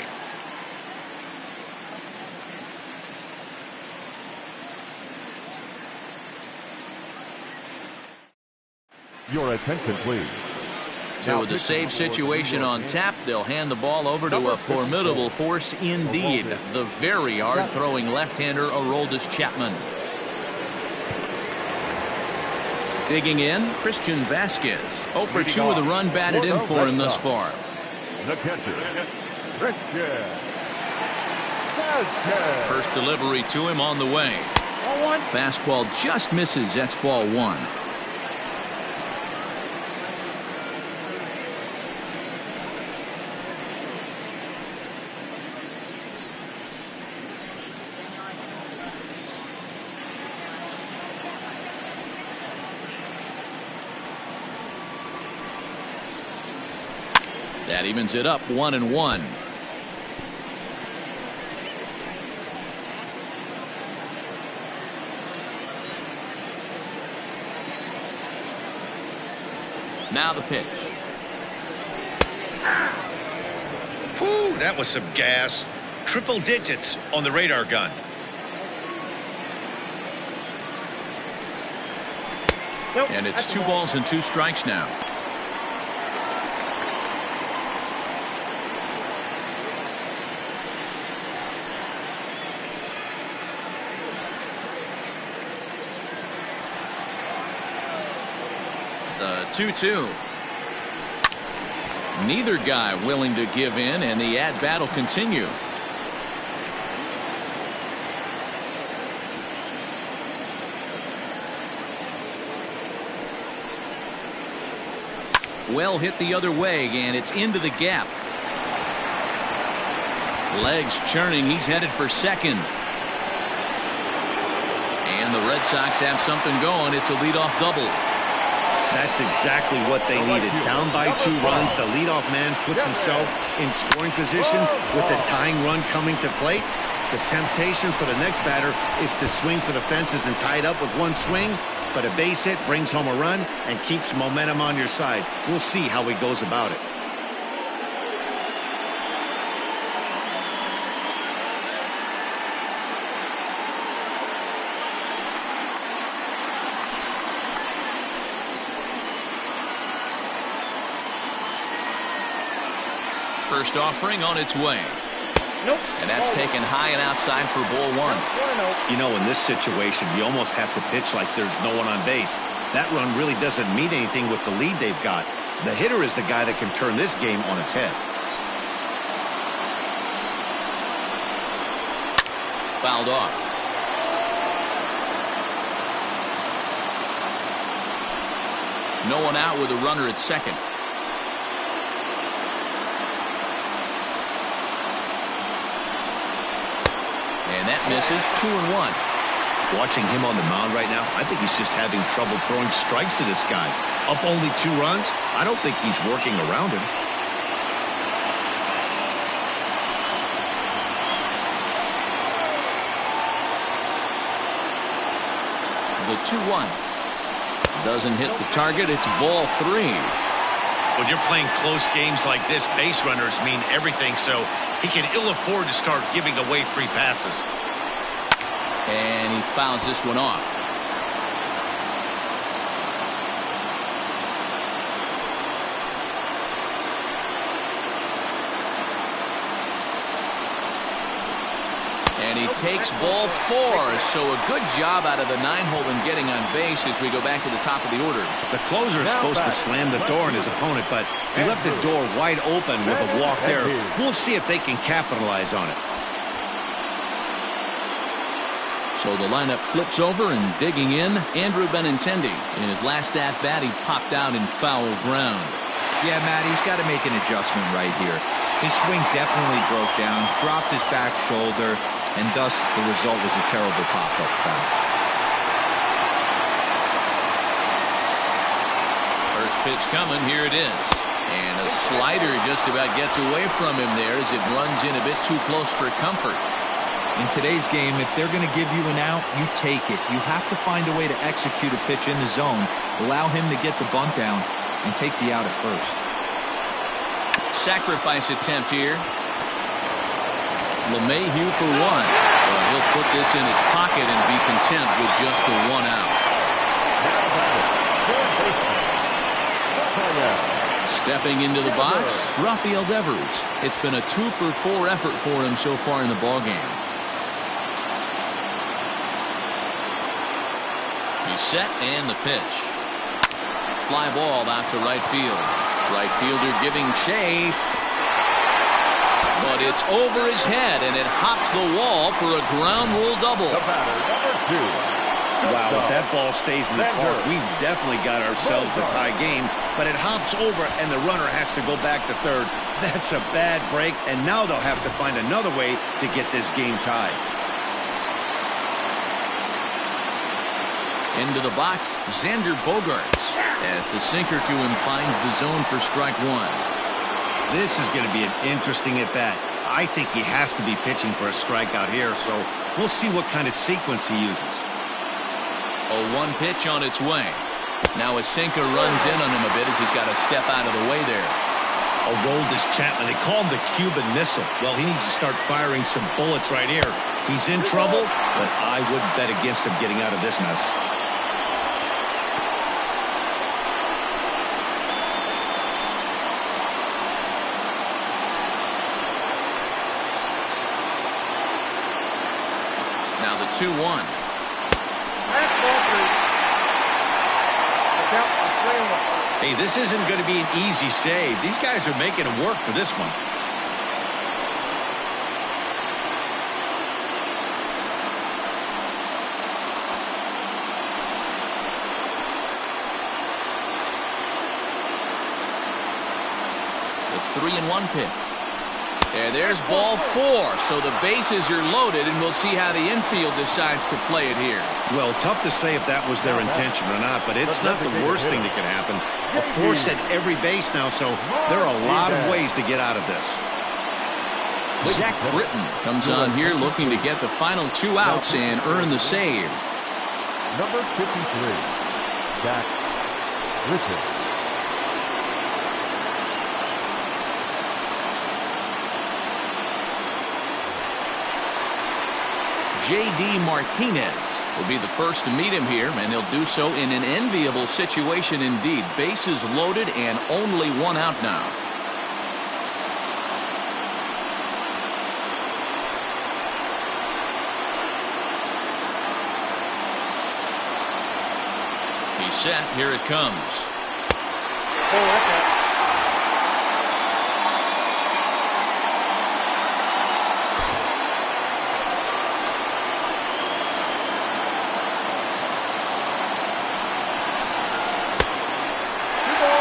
Your attention, please. So with the save situation on tap, they'll hand the ball over to a formidable force indeed, the very hard-throwing left-hander Aroldis Chapman. Digging in, Christian Vasquez. 0 for 2 with a run batted in for him thus far. The catcher, Christian Vasquez. First delivery to him on the way. Fastball just misses. That's ball 1. That evens it up 1-1. Now the pitch. Whew, that was some gas. Triple digits on the radar gun. And it's 2 balls and 2 strikes now. The 2-2. Neither guy willing to give in, and the at-bat will continue. Well hit the other way, and it's into the gap. Legs churning. He's headed for second. And the Red Sox have something going. It's a leadoff double. That's exactly what they needed. Down by 2 runs, the leadoff man puts himself in scoring position with the tying run coming to plate. The temptation for the next batter is to swing for the fences and tie it up with 1 swing, but a base hit brings home a run and keeps momentum on your side. We'll see how he goes about it. First offering on its way. And that's taken high and outside for ball 1. You know, in this situation, you almost have to pitch like there's no one on base. That run really doesn't mean anything with the lead they've got. The hitter is the guy that can turn this game on its head. Fouled off. No one out with a runner at second. And that misses. 2-1. Watching him on the mound right now, I think he's just having trouble throwing strikes to this guy. Up only 2 runs, I don't think he's working around him. The 2-1. Doesn't hit the target. It's ball 3. When you're playing close games like this, base runners mean everything, so he can ill afford to start giving away free passes. And he fouls this one off. And he takes ball 4. So a good job out of the 9-hole in getting on base as we go back to the top of the order. The closer is supposed to slam the door on his opponent, but he left the door wide open with a walk there. We'll see if they can capitalize on it. So the lineup flips over, and digging in, Andrew Benintendi. In his last at-bat, he popped out in foul ground. Yeah, Matt, he's got to make an adjustment right here. His swing definitely broke down, dropped his back shoulder, and thus the result was a terrible pop-up foul. First pitch coming, here it is. And a slider just about gets away from him there as it runs in a bit too close for comfort. In today's game, if they're going to give you an out, you take it. You have to find a way to execute a pitch in the zone, allow him to get the bunt down, and take the out at first. Sacrifice attempt here. LeMahieu for 1. Well, he'll put this in his pocket and be content with just the 1 out. Stepping into the box, Rafael Devers. It's been a 2-for-4 effort for him so far in the ballgame. He's set, and the pitch. Fly ball out to right field. Right fielder giving chase. But it's over his head, and it hops the wall for a ground rule double. The batter, number 2. Wow, if that ball stays in the park, we've definitely got ourselves a tie game. But it hops over, and the runner has to go back to third. That's a bad break, and now they'll have to find another way to get this game tied. Into the box, Xander Bogaerts, as the sinker to him finds the zone for strike 1. This is going to be an interesting at-bat. I think he has to be pitching for a strikeout here, so we'll see what kind of sequence he uses. A 1 pitch on its way. Now a sinker runs in on him a bit as he's got to step out of the way there. Aroldis Chapman, they call him the Cuban Missile. Well, he needs to start firing some bullets right here. He's in trouble, but I wouldn't bet against him getting out of this mess. Now the 2-1. Hey, this isn't going to be an easy save. These guys are making him work for this one. The 3-1 pitch. And there's ball 4. So the bases are loaded, and we'll see how the infield decides to play it here. Well, tough to say if that was their intention or not, but it's not the worst thing that can happen. A force at every base now, so there are a lot of ways to get out of this. Zach Britton comes on here looking to get the final 2 outs and earn the save. Number 53, Zach Britton. J.D. Martinez will be the first to meet him here, and he'll do so in an enviable situation indeed. Bases loaded and only 1 out now. He's set. Here it comes.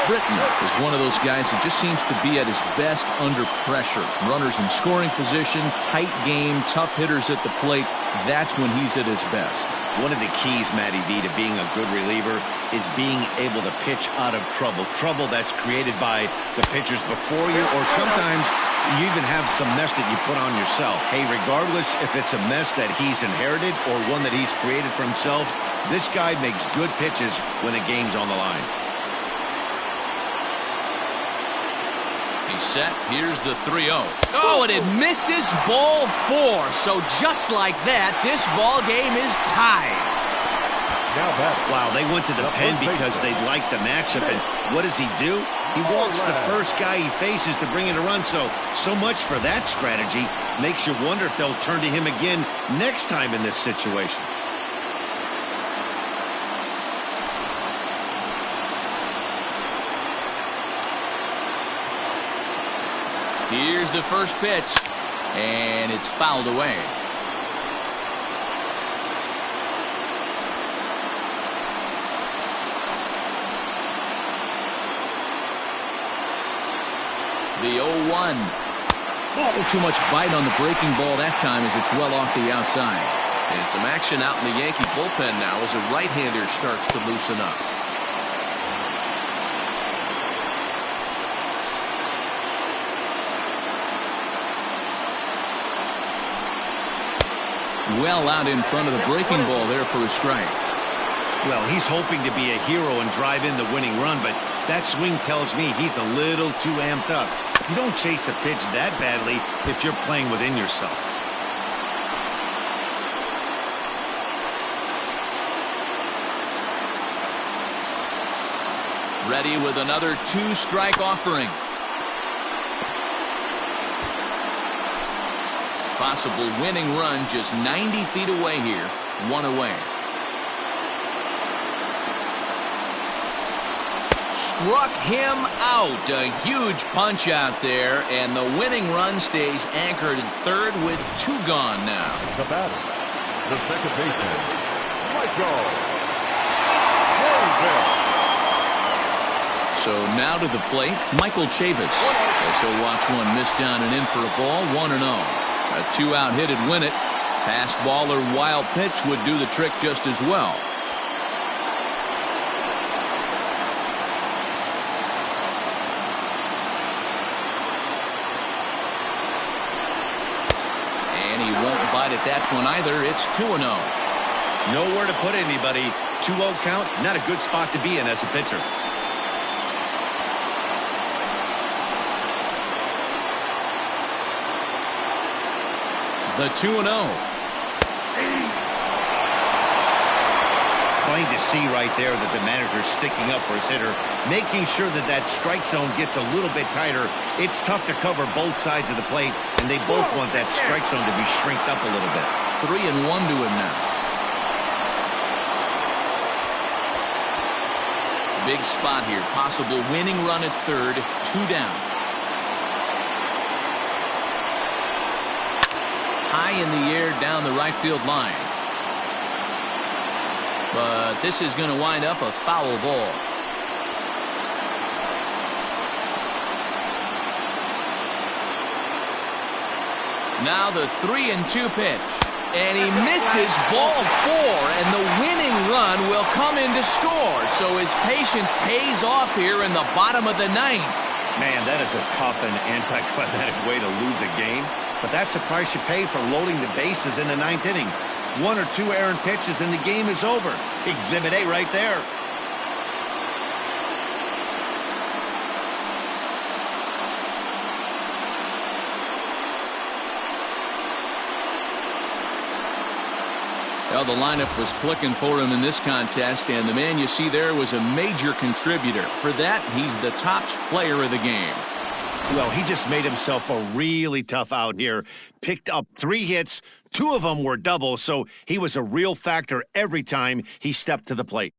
Britton is one of those guys that just seems to be at his best under pressure. Runners in scoring position, tight game, tough hitters at the plate. That's when he's at his best. One of the keys, Matty V, to being a good reliever is being able to pitch out of trouble. Trouble that's created by the pitchers before you, or sometimes you even have some mess that you put on yourself. Hey, regardless if it's a mess that he's inherited or one that he's created for himself, this guy makes good pitches when the game's on the line. He's set. Here's the 3-0. Oh, and it misses ball 4. So just like that, this ball game is tied. now batting. Wow, they went to the pen because they liked the matchup. And what does he do? He walks the first guy he faces to bring in a run. So much for that strategy. Makes you wonder if they'll turn to him again next time in this situation. Here's the first pitch, and it's fouled away. The 0-1. Oh, too much bite on the breaking ball that time as it's well off the outside. And some action out in the Yankee bullpen now as a right-hander starts to loosen up. Well out in front of the breaking ball there for a strike. Well, he's hoping to be a hero and drive in the winning run, but that swing tells me he's a little too amped up. You don't chase a pitch that badly if you're playing within yourself. Ready with another 2-strike offering. Possible winning run just 90 feet away here. 1 away. Struck him out. A huge punch out there, and the winning run stays anchored in third with 2 gone now. The batter, the second baseman, Michael. So now to the plate, Michael Chavis. As he'll watch one miss down and in for a ball, 1-0. A 2-out hit'd win it. Fastball or wild pitch would do the trick just as well. And he won't bite at that one either. It's 2-0. Nowhere to put anybody. 2-0 count, not a good spot to be in as a pitcher. The 2-0. Plain to see right there that the manager's sticking up for his hitter, making sure that that strike zone gets a little bit tighter. It's tough to cover both sides of the plate, and they both want that strike zone to be shrinked up a little bit. 3-1 to him now. Big spot here. Possible winning run at third. 2 down. High in the air down the right field line. But this is going to wind up a foul ball. Now the 3-2 pitch. And he misses ball 4, and the winning run will come in to score. So his patience pays off here in the bottom of the 9th. Man, that is a tough and anticlimactic way to lose a game. But that's the price you pay for loading the bases in the 9th inning. 1 or 2 errant pitches and the game is over. Exhibit A right there. Well, the lineup was clicking for him in this contest, and the man you see there was a major contributor. For that, he's the top player of the game. Well, he just made himself a really tough out here. Picked up 3 hits, 2 of them were doubles, so he was a real factor every time he stepped to the plate.